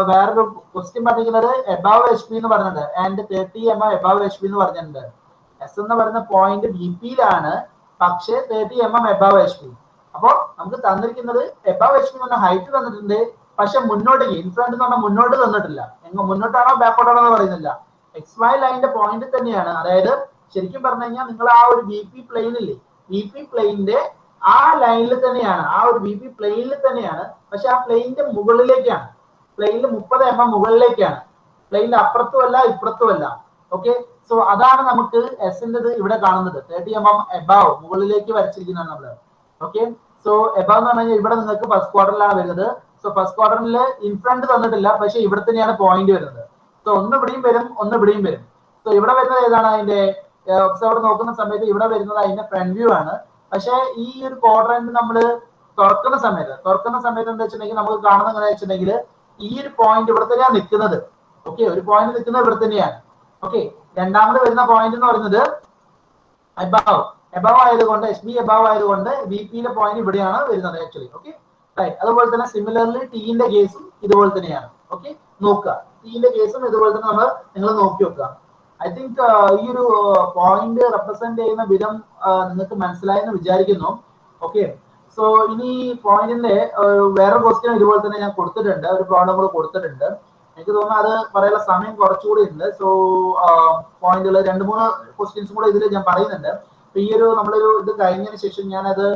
S1: വേറൊരു ക്വസ്റ്റ്യൻ പറഞ്ഞിരിക്കുന്നത് above HP എന്ന് പറഞ്ഞിട്ടുണ്ട്, ആൻഡ് 30 mm above HP എന്ന് പറഞ്ഞിട്ടുണ്ട്. S എന്ന് പറയുന്ന പോയിന്റ് BP-യിലാണ്, പക്ഷേ 30 mm above HP. അപ്പൊ നമുക്ക് തന്നിരിക്കുന്നത് above HP എന്ന് പറഞ്ഞ ഹൈറ്റ് തന്നിട്ടുണ്ട്, പക്ഷെ മുന്നോട്ടേക്ക് ഇൻഫ്രണ്ട് എന്ന് പറഞ്ഞാൽ മുന്നോട്ട് തന്നിട്ടില്ല. മുന്നോട്ടാണോ ബാക്കോട്ടാണോ എന്ന് പറയുന്നില്ല. XY ലൈനിന്റെ പോയിന്റ് തന്നെയാണ്. അതായത് ശരിക്കും പറഞ്ഞു കഴിഞ്ഞാൽ നിങ്ങൾ ആ ഒരു BP പ്ലെയിനില്ലേ, BP പ്ലെയിനിന്റെ ആ ലൈനിൽ തന്നെയാണ്, ആ ഒരു BP പ്ലെയിനിൽ തന്നെയാണ്. പക്ഷെ ആ പ്ലെയിനിന്റെ മുകളിലേക്കാണ്, പ്ലെയിനിൽ 30 mm മുകളിലേക്കാണ്, പ്ലെയിനിന്റെ അപ്പുറത്തുമല്ല ഇപ്പുറത്തുമല്ല. ഓക്കെ, സോ അതാണ് നമുക്ക് എസിന്റെ ഇവിടെ കാണുന്നത്. 30 mm എബവ് മുകളിലേക്ക് വരച്ചിരിക്കുന്നതാണ് നമ്മള്. ഓക്കെ, സോ എബവ് എന്ന് പറഞ്ഞാൽ ഇവിടെ നിങ്ങൾക്ക് ഫസ്റ്റ് ക്വാർട്ടറിലാണ് വരുന്നത്. സോ ഫസ്റ്റ് ക്വാർട്ടറിൽ ഇൻഫ്രണ്ട് തന്നിട്ടില്ല, പക്ഷെ ഇവിടെ തന്നെയാണ് പോയിന്റ് വരുന്നത്. സോ ഒന്ന് ഇവിടെയും വരും, ഒന്ന് ഇവിടെയും വരും. സോ ഇവിടെ വരുന്നത് ഏതാണ്? അതിന്റെ ഒബ്സർവർ നോക്കുന്ന സമയത്ത് ഇവിടെ വരുന്നത് അതിന്റെ ഫ്രണ്ട് വ്യൂ ആണ്. പക്ഷെ ഈ ഒരു ക്വാഡ്രന്റ് നമ്മൾ തുറക്കുന്ന സമയത്ത് എന്താ വെച്ചിട്ടുണ്ടെങ്കിൽ നമുക്ക് കാണുന്ന എങ്ങനെ വെച്ചിട്ടുണ്ടെങ്കിൽ ഈ ഒരു പോയിന്റ് ഇവിടെ തന്നെയാണ് നിൽക്കുന്നത്. ഓക്കെ, ഒരു പോയിന്റ് നിൽക്കുന്നത് ഇവിടെ തന്നെയാണ്. ഓക്കെ, രണ്ടാമത് വരുന്ന പോയിന്റ് എന്ന് പറയുന്നത് എബവ് ആയതുകൊണ്ട്, SB എബവ് ആയതുകൊണ്ട് BP-യിലെ പോയിന്റ് ഇവിടെയാണ് വരുന്നത് ആക്ച്വലി. Okay, right. അതുപോലെ തന്നെ സിമിലർലി T-ന്റെ കേസും ഇതുപോലെ തന്നെയാണ്. ഓക്കെ, നോക്കുക, T-ന്റെ കേസും ഇതുപോലെ തന്നെ നിങ്ങൾ നോക്കി വെക്കുക. ഐ തിങ്ക് ഈ ഒരു പോയിന്റ് റെപ്രസെന്റ് ചെയ്യുന്ന വിധം നിങ്ങൾക്ക് മനസ്സിലായെന്ന് വിചാരിക്കുന്നു. ഓക്കെ, സോ ഇനി പോയിന്റിന്റെ വേറെ ക്വസ്റ്റ്യൻ ഇതുപോലെ തന്നെ ഞാൻ കൊടുത്തിട്ടുണ്ട്, ഒരു പ്രോബ്ലം കൂടെ കൊടുത്തിട്ടുണ്ട്. എനിക്ക് തോന്നുന്നു അത് പറയാനുള്ള സമയം കുറച്ചുകൂടി ഉണ്ട്. സോ പോയിന്റുകൾ 2-3 ക്വസ്റ്റ്യൻസും കൂടെ ഇതിൽ ഞാൻ പറയുന്നുണ്ട്. അപ്പൊ ഈ ഒരു നമ്മളൊരു ഇത് കഴിഞ്ഞതിന് ശേഷം ഞാനത്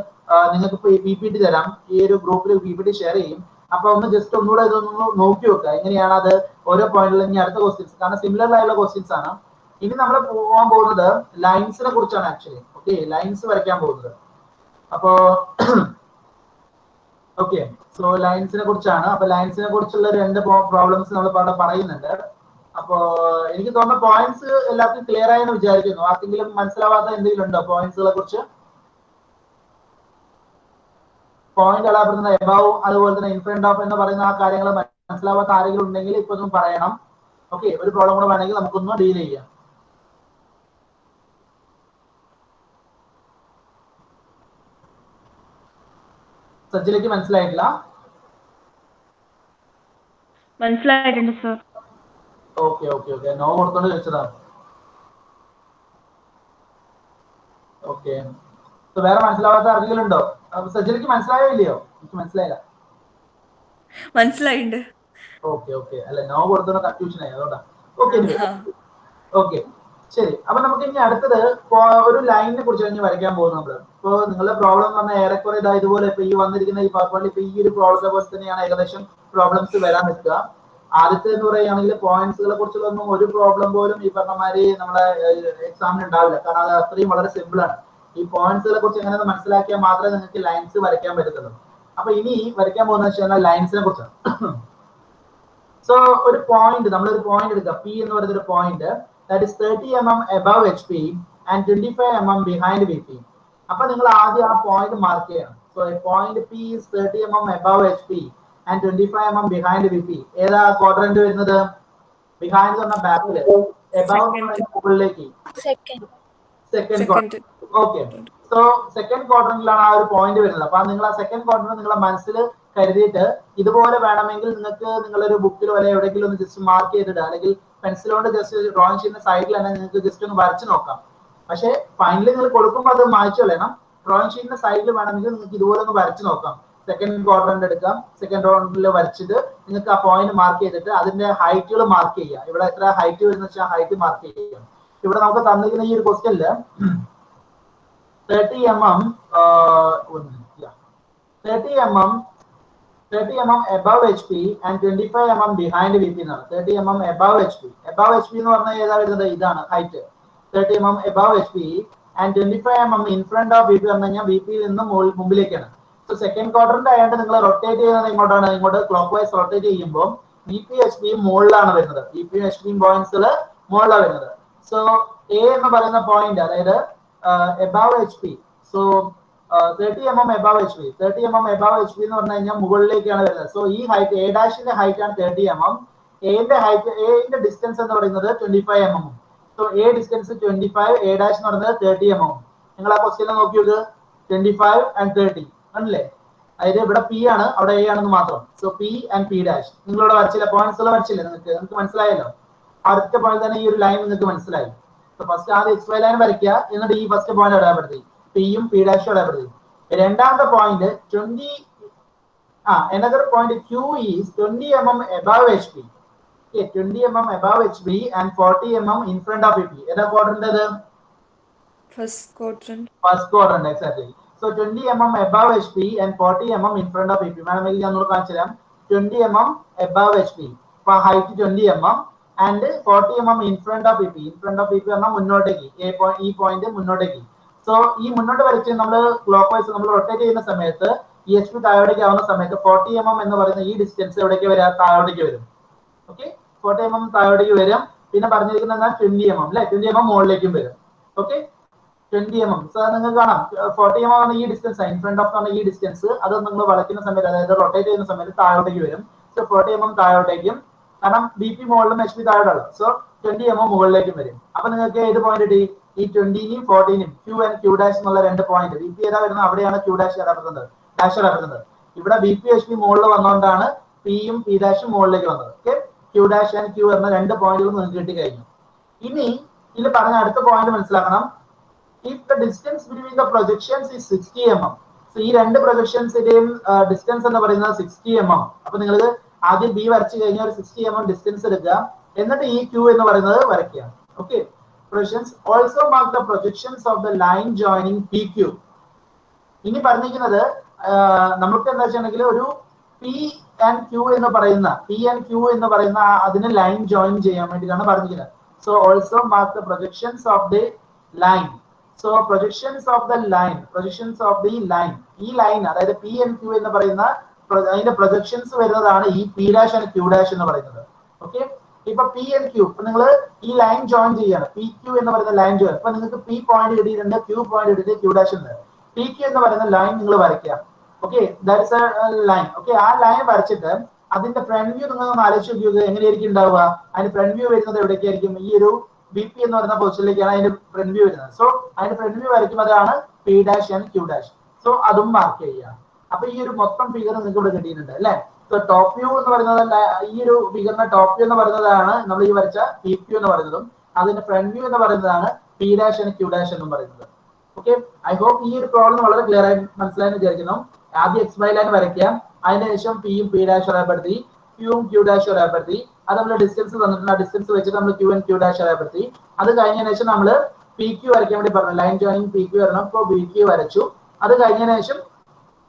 S1: നിങ്ങൾക്ക് PPT തരാം, ഈ ഒരു ഗ്രൂപ്പിൽ PPT ഷെയർ ചെയ്യും. അപ്പൊ ഒന്ന് ജസ്റ്റ് ഒന്നുകൂടെ ഇതൊന്ന് നോക്കി വെക്കുക, എങ്ങനെയാണ് അത് ഓരോ പോയിന്റിലും. ഇനി അടുത്ത ക്വസ്റ്റ്യൻസ്, കാരണം സിമിലർ ആയുള്ള ക്വസ്റ്റ്യൻസ് ആണ്. ഇനി നമ്മൾ പോകാൻ പോകുന്നത് ലൈൻസിനെ കുറിച്ചാണ് ആക്ച്വലി. ഓക്കെ, ലൈൻസ് വരയ്ക്കാൻ പോകുന്നത്. അപ്പോ ഓക്കെ, സോ ലൈൻസിനെ കുറിച്ചാണ്. അപ്പൊ ലൈൻസിനെ കുറിച്ചുള്ള 2 പ്രോബ്ലംസ് നമ്മൾ പറയുന്നുണ്ട്. അപ്പോ എനിക്ക് തോന്നുന്ന പോയിന്റ്സ് എല്ലാവർക്കും ക്ലിയർ ആയെന്ന് വിചാരിക്കുന്നു. ആർക്കെങ്കിലും മനസ്സിലാവാത്ത എന്തെങ്കിലും ഉണ്ടോ പോയിന്റ്സുകളെ കുറിച്ച്? പോയിന്റ് അളപ്പെടുന്നത് എബവ്, അതുപോലെ തന്നെ ഇൻഫ്രണ്ട് ഓഫ് എന്ന് പറയുന്ന ആ കാര്യങ്ങൾ മനസ്സിലാവാത്ത ആരെങ്കിലും ഉണ്ടെങ്കിൽ ഇപ്പൊ ഒന്നും പറയണം. ഓക്കെ, ഒരു പ്രോബ്ലം കൂടെ വേണമെങ്കിൽ നമുക്കൊന്ന് ഡീൽ ചെയ്യാം. സജ്ജിലേക്ക് മനസ്സിലായിട്ടില്ല?
S2: മനസ്സിലായിട്ടുണ്ട് sir.
S1: Okay okay okay, no കൊടുത്തോണ്ട് ചോദിച്ചതാണ്. ഓക്കെ, വേറെ മനസ്സിലാവാത്ത ആർക്കെങ്കിലും ഉണ്ടോ? സജ്ജിലേക്ക് മനസ്സിലായോ ഇല്ലയോ? എനിക്ക് മനസ്സിലായില്ല.
S2: മനസ്സിലായിട്ടുണ്ട്.
S1: ഓക്കെ ഓക്കെ, അല്ല നോ കൊടുത്തോണ്ട് കൺഫ്യൂഷൻ ആയി, അതുകൊണ്ടാ. ഓക്കെ ഓക്കെ, ശരി, അപ്പൊ നമുക്ക് ഇനി അടുത്തത് ഒരു ലൈനിനെ കുറിച്ച് കഴിഞ്ഞ് വരയ്ക്കാൻ പോകും നമ്മള്. ഇപ്പൊ നിങ്ങളുടെ പ്രോബ്ലം എന്ന് പറഞ്ഞാൽ ഏറെക്കുറെ ഇതാ ഇതുപോലെ ഇപ്പൊ ഈ വന്നിരിക്കുന്ന ഈ പേപ്പറിൽ ഇപ്പൊ ഈ ഒരു പ്രോബ്ലത്തെ പോലെ തന്നെയാണ് ഏകദേശം പ്രോബ്ലംസ് വരാൻ നിൽക്കുക. ആദ്യത്തെ എന്ന് പറയുകയാണെങ്കിൽ പോയിന്റ്സുകളെ കുറിച്ചുള്ളൊന്നും ഒരു പ്രോബ്ലം പോലും ഈ പറഞ്ഞ മാതിരി നമ്മളെ എക്സാമിന് ഉണ്ടാവില്ല. കാരണം അത് അത്രയും വളരെ സിമ്പിൾ ആണ്. ഈ പോയിന്റ്സുകളെ കുറിച്ച് എങ്ങനെ മനസ്സിലാക്കിയാൽ മാത്രമേ നിങ്ങൾക്ക് ലൈൻസ് വരയ്ക്കാൻ പറ്റത്തുള്ളൂ. അപ്പൊ ഇനി വരയ്ക്കാൻ പോകുന്ന വെച്ചാൽ ലൈൻസിനെ കുറിച്ചാണ്. സോ ഒരു പോയിന്റ്, നമ്മളൊരു പോയിന്റ് എടുക്കുക, പി എന്ന് പറയുന്ന ഒരു point that is 30 mm above HP and 25 mm behind VP. അപ്പൊ നിങ്ങൾ ആദ്യം ആ പോയിന്റ് മാർക്ക് ചെയ്യണം. So point P is 30 mm above HP and 25 mm behind VP. ഏതാ ക്വാഡ്രന്റ് വരുന്നത്? ബിഹൈൻഡ് എന്ന് പറഞ്ഞ ബാക്കില്, എബവ് മുകളിലേക്ക്, second quadrant. Okay, so second ക്വാഡ്രന്റിലാണ് ആ ഒരു പോയിന്റ് വരുന്നത്. അപ്പൊ നിങ്ങൾ ആ സെക്കൻഡ് ക്വാഡ്രന്റ് നിങ്ങളെ മനസ്സിൽ കരുതിയിട്ട് ഇതുപോലെ വേണമെങ്കിൽ നിങ്ങൾക്ക് നിങ്ങളൊരു ബുക്കിലോ അല്ലെങ്കിൽ എവിടെയെങ്കിലും ഒന്ന് ജസ്റ്റ് മാർക്ക് ചെയ്തിടുക, അല്ലെങ്കിൽ പെൻസിൽ കൊണ്ട് ജസ്റ്റ് ഡ്രോയിങ് ചെയ്യുന്ന സൈഡിൽ തന്നെ നിങ്ങൾക്ക് ജസ്റ്റ് ഒന്ന് വരച്ച് നോക്കാം. പക്ഷേ ഫൈനലി നിങ്ങൾ കൊടുക്കുമ്പോൾ അത് മായ്ച്ചു കളയണം. ഡ്രോയിങ് ചെയ്യുന്ന സൈഡിൽ വേണമെങ്കിൽ നിങ്ങൾക്ക് ഇതുപോലെ ഒന്ന് വരച്ച് നോക്കാം. സെക്കൻഡ് ക്വാഡ്രന്റ് എടുക്കാം, സെക്കൻഡ് ക്വാഡ്രന്റിൽ വരച്ചിട്ട് നിങ്ങൾക്ക് ആ പോയിന്റ് മാർക്ക് ചെയ്തിട്ട് അതിന്റെ ഹൈറ്റുകൾ മാർക്ക് ചെയ്യുക. ഇവിടെ എത്ര ഹൈറ്റ് വരുന്ന വെച്ചാൽ ഹൈറ്റ് മാർക്ക് ചെയ്യുക. ഇവിടെ നമുക്ക് തന്നിരിക്കുന്ന ഈ ഒരു ക്വസ്റ്റ്യനില് 30 mm above HP and 25 mm behind VP എന്നാണ്. 30 mm above HP. above HP എന്ന് പറഞ്ഞാൽ ഏതാ വരുന്നത്? ഇതാണ് height. 30 mm above HP and 25 mm in front of VP എന്ന് പറഞ്ഞാൽ VP നിന്ന് മുമ്പിലേക്കാണ്. സോ സെക്കൻഡ് ക്വാഡ്രന്റ് ആയിട്ട് നിങ്ങൾ റൊട്ടേറ്റ് ചെയ്യുന്നത് ഇങ്ങോട്ടാണ്. ഇങ്ങോട്ട് ക്ലോക്ക് വൈസ് റൊട്ടേറ്റ് ചെയ്യുമ്പോൾ VP HP മുകളിലാണ് വരുന്നത്. VP HP പോയിന്റ്സുകൾ മുകളിലാണ് വരുന്നത്. സോ എ എന്ന് പറയുന്ന പോയിന്റ്, അതായത് above HP. So 30 mm above HP. 30 mm above HP എന്ന് പറഞ്ഞു കഴിഞ്ഞാൽ മുകളിലേക്കാണ് വരുന്നത്. സോ ഈ ഹൈറ്റ്, എ ഡാഷിന്റെ ഹൈറ്റ് ആണ് 30 mm. എന്റെ ഹൈറ്റ്, എന്റെ ഡിസ്റ്റൻസ് എന്ന് പറയുന്നത് 25 mm. So A distance 25, A dash എന്ന് പറയുന്നത് 30 mm. നിങ്ങൾ ആ ക്വസ്റ്റ്യൻ നോക്കി നോക്ക്, 25 and 30 ആണല്ലേ? അതായത് ഇവിടെ പി ആണ്, അവിടെ എ ആണെന്ന് മാത്രം. So P and P dash നിങ്ങളിവിടെ വരച്ചില്ല, പോയിന്റ്സ് വരച്ചില്ല. നിങ്ങൾക്ക് മനസ്സിലായല്ലോ. അടുത്ത പോയിന്റ് തന്നെ ഈ ഒരു ലൈൻ നിങ്ങൾക്ക് മനസ്സിലായി. ഫസ്റ്റ് ആദ്യം എക്സ് വൈ ലൈൻ വരയ്ക്കുക, എന്നിട്ട് ഈ ഫസ്റ്റ് പോയിന്റ് അടയാളപ്പെടുത്തി, പിയും പി ഡാഷും അടയാളപ്പെടുത്തി. രണ്ടാമത്തെ point 20, another point Q is 20 mm above HP. Okay, 20 mm above HP and 40 mm in front of VP. ഏതാ ക്വാഡ്രന്റ് അത്?
S2: First
S1: quadrant, exactly. So 20 mm above HP and 40 mm in front of VP. വേണമെങ്കിൽ ഞാൻ ഒന്ന് കാണിച്ചു തരാം. 20 mm above HP, അപ്പൊ height 20 mm and 40 mm in front of VP. in front of VP പറഞ്ഞാൽ മുന്നോട്ടേക്ക്, ഈ പോയിന്റ് മുന്നോട്ടേക്ക്. സോ ഈ മുന്നോട്ട് വരച്ച് നമ്മൾ ക്ലോക്ക് വൈസ് നമ്മൾ റൊട്ടേറ്റ് ചെയ്യുന്ന സമയത്ത് ഈ HP താഴോട്ടേക്ക് ആവുന്ന സമയത്ത് 40 mm എന്ന് പറയുന്ന ഈ ഡിസ്റ്റൻസ് എവിടേക്ക് വരാം? താഴോട്ടേക്ക് വരും. ഓക്കെ, 40 mm താഴോട്ടേക്ക് വരും. പിന്നെ പറഞ്ഞിരിക്കുന്നത് 20 mm അല്ലെ? 20 mm മുകളിലേക്കും വരും. Okay, 20 mm. സോ നിങ്ങൾക്ക് കാണാം 40 mm ആണ് ഈ ഡിസ്റ്റൻസ്, ഇൻ ഫ്രണ്ട് ഓഫ് ആണ് ഈ ഡിസ്റ്റൻസ്. അത് നിങ്ങൾ വളയ്ക്കുന്ന സമയത്ത്, അതായത് റൊട്ടേറ്റ് ചെയ്യുന്ന സമയത്ത് താഴോട്ടേക്ക് വരും. സോ 40 mm താഴോട്ടേക്കും, കാരണം BP മുകളിലും HP താഴോട്ടാണ്. സോ 20 mm മുകളിലേക്കും വരും. അപ്പൊ നിങ്ങൾക്ക് ഏത് പോയിന്റ് കിട്ടി? ഈ 20നെയും 40നെയും Q ആൻഡ് Q ഡാഷ് എന്നുള്ള രണ്ട് പോയിന്റ്. BP ഏതാ വരുന്നത്? അവിടെയാണ് Q ഡാഷ് ഇടപെടുന്നത്. ഇവിടെ BP HP മുകളിൽ വന്നുകൊണ്ടാണ് പിയും പി ഡാഷും മുകളിലേക്ക് വന്നത്. Okay, Q dash and Q എന്ന രണ്ട് പോയിന്റുകൾ നിങ്ങൾക്ക് കിട്ടി കഴിഞ്ഞു. ഇനി ഇതിൽ പറഞ്ഞ അടുത്ത പോയിന്റ് മനസ്സിലാക്കണം. if the distance between the projections is 60 mm. So ഈ രണ്ട് പ്രൊജക്ഷൻസിന്റെയും ഡിസ്റ്റൻസ് എന്ന് പറയുന്നത് 60 mm. അപ്പൊ നിങ്ങൾ ആദ്യം ബി വരച്ചു കഴിഞ്ഞാൽ ഒരു 60 mm ഡിസ്റ്റൻസ് എടുക്കുക, എന്നിട്ട് ഈ Q എന്ന് പറയുന്നത് വരയ്ക്കുക. Okay, projections also mark the projections of the line joining PQ. ഇനി പറഞ്ഞിരിക്കുന്നത് നമുക്ക് എന്താ വെച്ചിട്ടുണ്ടെങ്കിൽ ഒരു പി ആൻഡ് ക്യൂ എന്ന് പറയുന്ന അതിന് ലൈൻ ജോയിൻ ചെയ്യാൻ വേണ്ടിയിട്ടാണ് പറഞ്ഞിരിക്കുന്നത്. So also mark the projections of the line. So projections of the line, ഈ ലൈൻ അതായത് പി ആൻഡ് ക്യൂ എന്ന് പറയുന്ന അതിന്റെ പ്രൊജക്ഷൻസ് വരുന്നതാണ് ഈ P dash and Q dash എന്ന് പറയുന്നത്. ഓക്കെ, ഇപ്പൊ പി ആൻഡ് ക്യൂ, ഇപ്പൊ നിങ്ങൾ ഈ ലൈൻ ജോയിൻ ചെയ്യാണ്, പി ക്യൂ എന്ന് പറയുന്ന ലൈൻ ജോയിൻ. അപ്പൊ നിങ്ങൾക്ക് പി പോയിന്റ് കിട്ടിയിട്ടുണ്ട്, ക്യൂ പോയിന്റ് കിട്ടിയിട്ട് ക്യൂ ഡാഷ് ഉണ്ട്. പി ക്യൂ എന്ന് പറയുന്ന ലൈൻ നിങ്ങൾ വരയ്ക്കുക. Okay, that is A line. Okay, ആ ലൈൻ വരച്ചിട്ട് അതിന്റെ ഫ്രണ്ട് വ്യൂ നിങ്ങൾ ഒന്ന് ആലോചിച്ച് നോക്കിയത് എങ്ങനെയായിരിക്കും ഉണ്ടാവുക? അതിന്റെ ഫ്രണ്ട് വ്യൂ വരുന്നത് എവിടേക്കായിരിക്കും? ഈ ഒരു ബി പി എന്ന് പറയുന്ന പൊസിഷനിലേക്കാണ് അതിന്റെ ഫ്രണ്ട് വ്യൂ വരുന്നത്. സോ അതിന്റെ ഫ്രണ്ട് വ്യൂ വരയ്ക്കുമ്പോഴാണ് P dash and Q dash. So അതും മാർക്ക് ചെയ്യുക. അപ്പൊ ഈ ഒരു മൊത്തം ഫിഗർ നിങ്ങൾക്ക് ഇവിടെ കിട്ടിയിട്ടുണ്ട് അല്ലെ? സോ ടോപ്പ് വ്യൂ എന്ന് പറയുന്നത്, ഈ ഒരു ഫിഗറിന്റെ ടോപ്പ് വ്യൂ എന്ന് പറയുന്നതാണ് നമ്മൾ ഈ വരച്ച പി ക്യൂ എന്ന് പറയുന്നതും, അതിന്റെ ഫ്രണ്ട് വ്യൂ എന്ന് പറയുന്നതാണ് P dash and Q dash എന്നും പറയുന്നത്. ഓക്കെ, ഐ ഹോപ്പ് ഈ ഒരു പ്രോബ്ലം വളരെ ക്ലിയർ ആയി മനസ്സിലായെന്ന് വിചാരിക്കുന്നു. ആദ്യം എക്സ് വൈ ലൈൻ വരയ്ക്കാം, അതിനുശേഷം പിയും പി ഡാഷ് അടയാളപ്പെടുത്തി. ക്യൂവും ക്യൂ ഡാഷ് വരാപ്പെടുത്തി. അത് നമ്മൾ ഡിസ്റ്റൻസ് തന്നിട്ടുണ്ട്, ആ ഡിസ്റ്റൻസ് വെച്ചിട്ട് നമ്മൾ ക്യൂ ആൻഡ് ക്യൂ ഡാഷ് വരാപ്പെടുത്തി. അത് കഴിഞ്ഞതിന് ശേഷം നമ്മൾ പി ക്യൂ വരയ്ക്കാൻ വേണ്ടി പറഞ്ഞു, ലൈൻ ജോയിനിങ് പി ക്യൂ വരണം. അപ്പോൾ പി ക്യൂ വരച്ചു. അത് കഴിഞ്ഞതിന് ശേഷം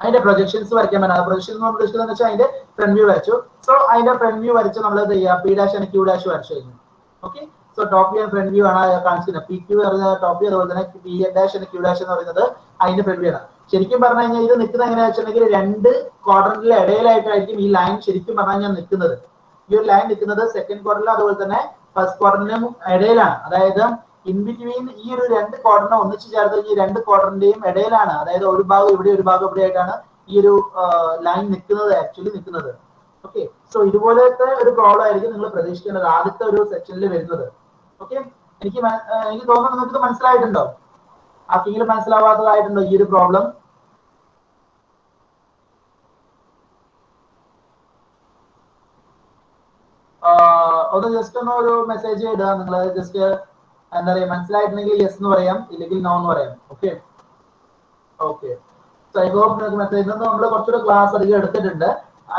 S1: അതിന്റെ പ്രൊജക്ഷൻസ് വരയ്ക്കാൻ പറ്റും. പ്രൊജക്ഷൻ എന്ന് ഉദ്ദേശിക്കുന്നത് വെച്ചാൽ അതിന്റെ ഫ്രണ്ട് വ്യൂ വരച്ചു. സോ അതിന്റെ ഫ്രണ്ട് വ്യൂ വരച്ച് നമ്മൾ എന്ത് ചെയ്യുക, P dash and Q dash വരച്ചു കഴിഞ്ഞു. Okay, so top view and front view ആണ് കാണിച്ചിരുന്നത്. പി ക്യൂ പറയുന്നത് ടോപ്പ് വ്യൂ, അതുപോലെ തന്നെ P dash and Q dash എന്ന് പറയുന്നത് അതിന്റെ ഫ്രണ്ട് വ്യൂ ആണ്. ശരിക്കും പറഞ്ഞു കഴിഞ്ഞാൽ ഇത് നിൽക്കുന്നത് എങ്ങനെയാ വെച്ചിട്ടുണ്ടെങ്കിൽ രണ്ട് ക്വാഡ്രന്റിലെ ഇടയിലായിട്ടായിരിക്കും ഈ ലൈൻ ശരിക്കും പറഞ്ഞു കഴിഞ്ഞാൽ നിൽക്കുന്നത്. ഈ ഒരു ലൈൻ നിൽക്കുന്നത് സെക്കൻഡ് ക്വാഡ്രന്റിലും അതുപോലെ തന്നെ ഫസ്റ്റ് ക്വാഡ്രന്റിലും ഇടയിലാണ്. അതായത് ഇൻ ബിറ്റ്വീൻ ഈ ഒരു രണ്ട് ക്വാഡ്രന്റ് ഒന്നിച്ച് ചേർത്ത് ഈ രണ്ട് ക്വാഡ്രന്റിന്റെയും ഇടയിലാണ്. അതായത് ഒരു ഭാഗം ഇവിടെ ഒരു ഭാഗം ഇവിടെ ആയിട്ടാണ് ഈ ഒരു ലൈൻ നിൽക്കുന്നത്, ആക്ച്വലി നിൽക്കുന്നത്. ഓക്കെ, സോ ഇതുപോലത്തെ ഒരു പ്രോബ്ലം ആയിരിക്കും നിങ്ങൾ പ്രതീക്ഷിക്കേണ്ടത് ആദ്യത്തെ ഒരു സെക്ഷനിൽ വരുന്നത്. ഓക്കെ, എനിക്ക് തോന്നുന്നു നിങ്ങൾക്ക് മനസ്സിലായിട്ടുണ്ടോ? ആർക്കെങ്കിലും മനസ്സിലാവാത്തതായിട്ടുണ്ടോ ഈ ഒരു പ്രോബ്ലം? ഒന്ന് ജസ്റ്റ് ഒന്ന് ഒരു മെസ്സേജ് ഇടുക. നിങ്ങൾ ജസ്റ്റ് എന്താ പറയാ, മനസ്സിലായിട്ടുണ്ടെങ്കിൽ യെസ് എന്ന് പറയാം, ഇല്ലെങ്കിൽ നോ എന്ന് പറയാം. Okay okay, so I hope നിങ്ങൾക്ക് മെസ്സേജ്. നമ്മൾ കുറച്ചുകൂടെ ക്ലാസ് അധികം എടുത്തിട്ടുണ്ട്,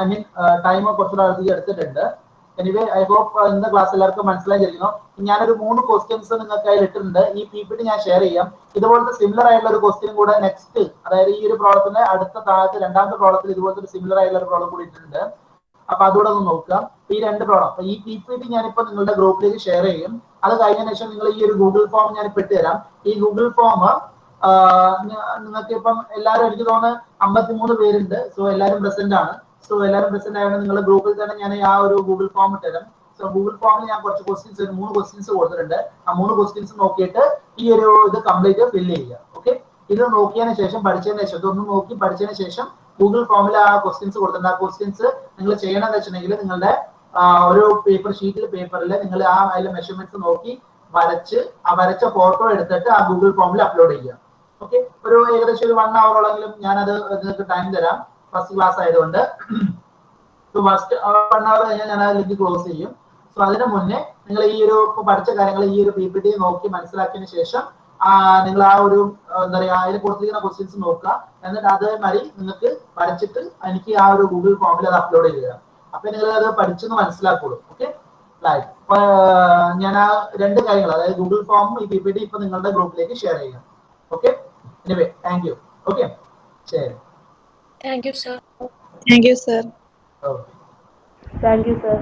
S1: ഐ മീൻ ടൈം കുറച്ചുകൂടെ അധികം എടുത്തിട്ടുണ്ട്. എനിവേ ഐ ഹോപ്പ് ഇന്ന ക്ലാസ് എല്ലാവർക്കും മനസ്സിലായിരിക്കുന്നു. ഞാനൊരു 3 ക്വസ്റ്റ്യൻസ് നിങ്ങൾക്ക് അതിൽ ഇട്ടിട്ടുണ്ട്. ഈ PPT ഞാൻ ഷെയർ ചെയ്യാം. ഇതുപോലത്തെ സിമിലർ ആയിട്ടുള്ള ഒരു ക്വസ്റ്റ്യൻ കൂടെ നെക്സ്റ്റ്, അതായത് ഈ ഒരു പ്രോബ്ലത്തിന്റെ അടുത്ത താഴത്തെ രണ്ടാമത്തെ പ്രോബ്ലത്തിൽ ഇതുപോലത്തെ ഒരു സിമിലർ ആയിട്ടുള്ള ഒരു പ്രോബ്ലം കൂടി ഇട്ടിട്ടുണ്ട്. അപ്പൊ അതുകൂടെ ഒന്ന് നോക്കുക. ഈ രണ്ട് പ്രോബ്ലം ഈ PPT ഞാനിപ്പോ നിങ്ങളുടെ ഗ്രൂപ്പിലേക്ക് ഷെയർ ചെയ്യും. അത് കഴിഞ്ഞതിന് ശേഷം നിങ്ങൾ ഈ ഒരു ഗൂഗിൾ ഫോം ഞാൻ ഇപ്പൊ ഇട്ട് തരാം. ഈ ഗൂഗിൾ ഫോം നിങ്ങൾക്ക് ഇപ്പം എല്ലാവരും, എനിക്ക് തോന്നുന്നു 53 പേരുണ്ട്. സോ എല്ലാവരും പ്രസന്റ് ആണ്. സോ എല്ലാവരും പ്രസന്റ് ആയതുകൊണ്ട് നിങ്ങളുടെ ഗ്രൂപ്പിൽ തന്നെ ഞാൻ ആ ഒരു ഗൂഗിൾ ഫോം ഇട്ടുതരാം. സോ ഗൂഗിൾ ഫോമിൽ ഞാൻ കുറച്ച് ക്വസ്റ്റ്യൻസ്, 3 ക്വസ്റ്റ്യൻസ് കൊടുത്തിട്ടുണ്ട്. ആ 3 ക്വസ്റ്റ്യൻസ് നോക്കിയിട്ട് ഈ ഒരു ഇത് കംപ്ലീറ്റ് ഫില്ല് ചെയ്യുക. ഓക്കെ, ഇത് നോക്കിയതിന് ശേഷം പഠിച്ചതിന് ശേഷം, ഇതൊന്ന് നോക്കി പഠിച്ചതിന് ശേഷം ഗൂഗിൾ ഫോമിൽ ആ ക്വസ്റ്റ്യൻസ് കൊടുത്തിട്ടുണ്ട്. ആ ക്വസ്റ്റ്യൻസ് നിങ്ങൾ ചെയ്യണമെന്ന് വെച്ചിട്ടുണ്ടെങ്കിൽ നിങ്ങളുടെ ഒരു പേപ്പർ ഷീറ്റിൽ പേപ്പറിൽ നിങ്ങൾ ആ അതിലെ മെഷർമെന്റ്സ് നോക്കി വരച്ച് ആ വരച്ച ഫോട്ടോ എടുത്തിട്ട് ആ ഗൂഗിൾ ഫോമിൽ അപ്ലോഡ് ചെയ്യുക. ഓക്കെ, ഒരു ഏകദേശം ഒരു 1 ഹവറോളെങ്കിലും ഞാനത് നിങ്ങൾക്ക് ടൈം തരാം, ഫസ്റ്റ് ക്ലാസ് ആയതുകൊണ്ട്. ഫസ്റ്റ് 1 ഹവർ കഴിഞ്ഞാൽ ഞാൻ ആ ലിങ്ക് ക്ലോസ് ചെയ്യും. സോ അതിന് മുന്നേ നിങ്ങൾ ഈ ഒരു പഠിച്ച കാര്യങ്ങൾ ഈ ഒരു PPT നോക്കി മനസ്സിലാക്കിയതിന് ശേഷം നിങ്ങൾ ആ ഒരു എന്താ പറയാ അതിൽ കൊടുത്തിരിക്കുന്ന ക്വസ്റ്റ്യൻസ് നോക്കുക. എന്നിട്ട് അതേമാതിരി നിങ്ങൾക്ക് പഠിച്ചിട്ട് എനിക്ക് ആ ഒരു ഗൂഗിൾ ഫോമിൽ അത് അപ്ലോഡ് ചെയ്യുക. അപ്പൊ നിങ്ങൾ അത് പഠിച്ചെന്ന് മനസ്സിലാക്കുള്ളൂ. ഓക്കെ, ഞാൻ ആ 2 കാര്യങ്ങൾ, അതായത് ഗൂഗിൾ ഫോം ഈ PPT ഇപ്പൊ നിങ്ങളുടെ ഗ്രൂപ്പിലേക്ക് ഷെയർ ചെയ്യാം. Okay, anyway thank you. Okay, ശരി.
S2: Thank you, sir.
S3: Thank you, sir.
S1: Okay,
S2: Thank you, sir.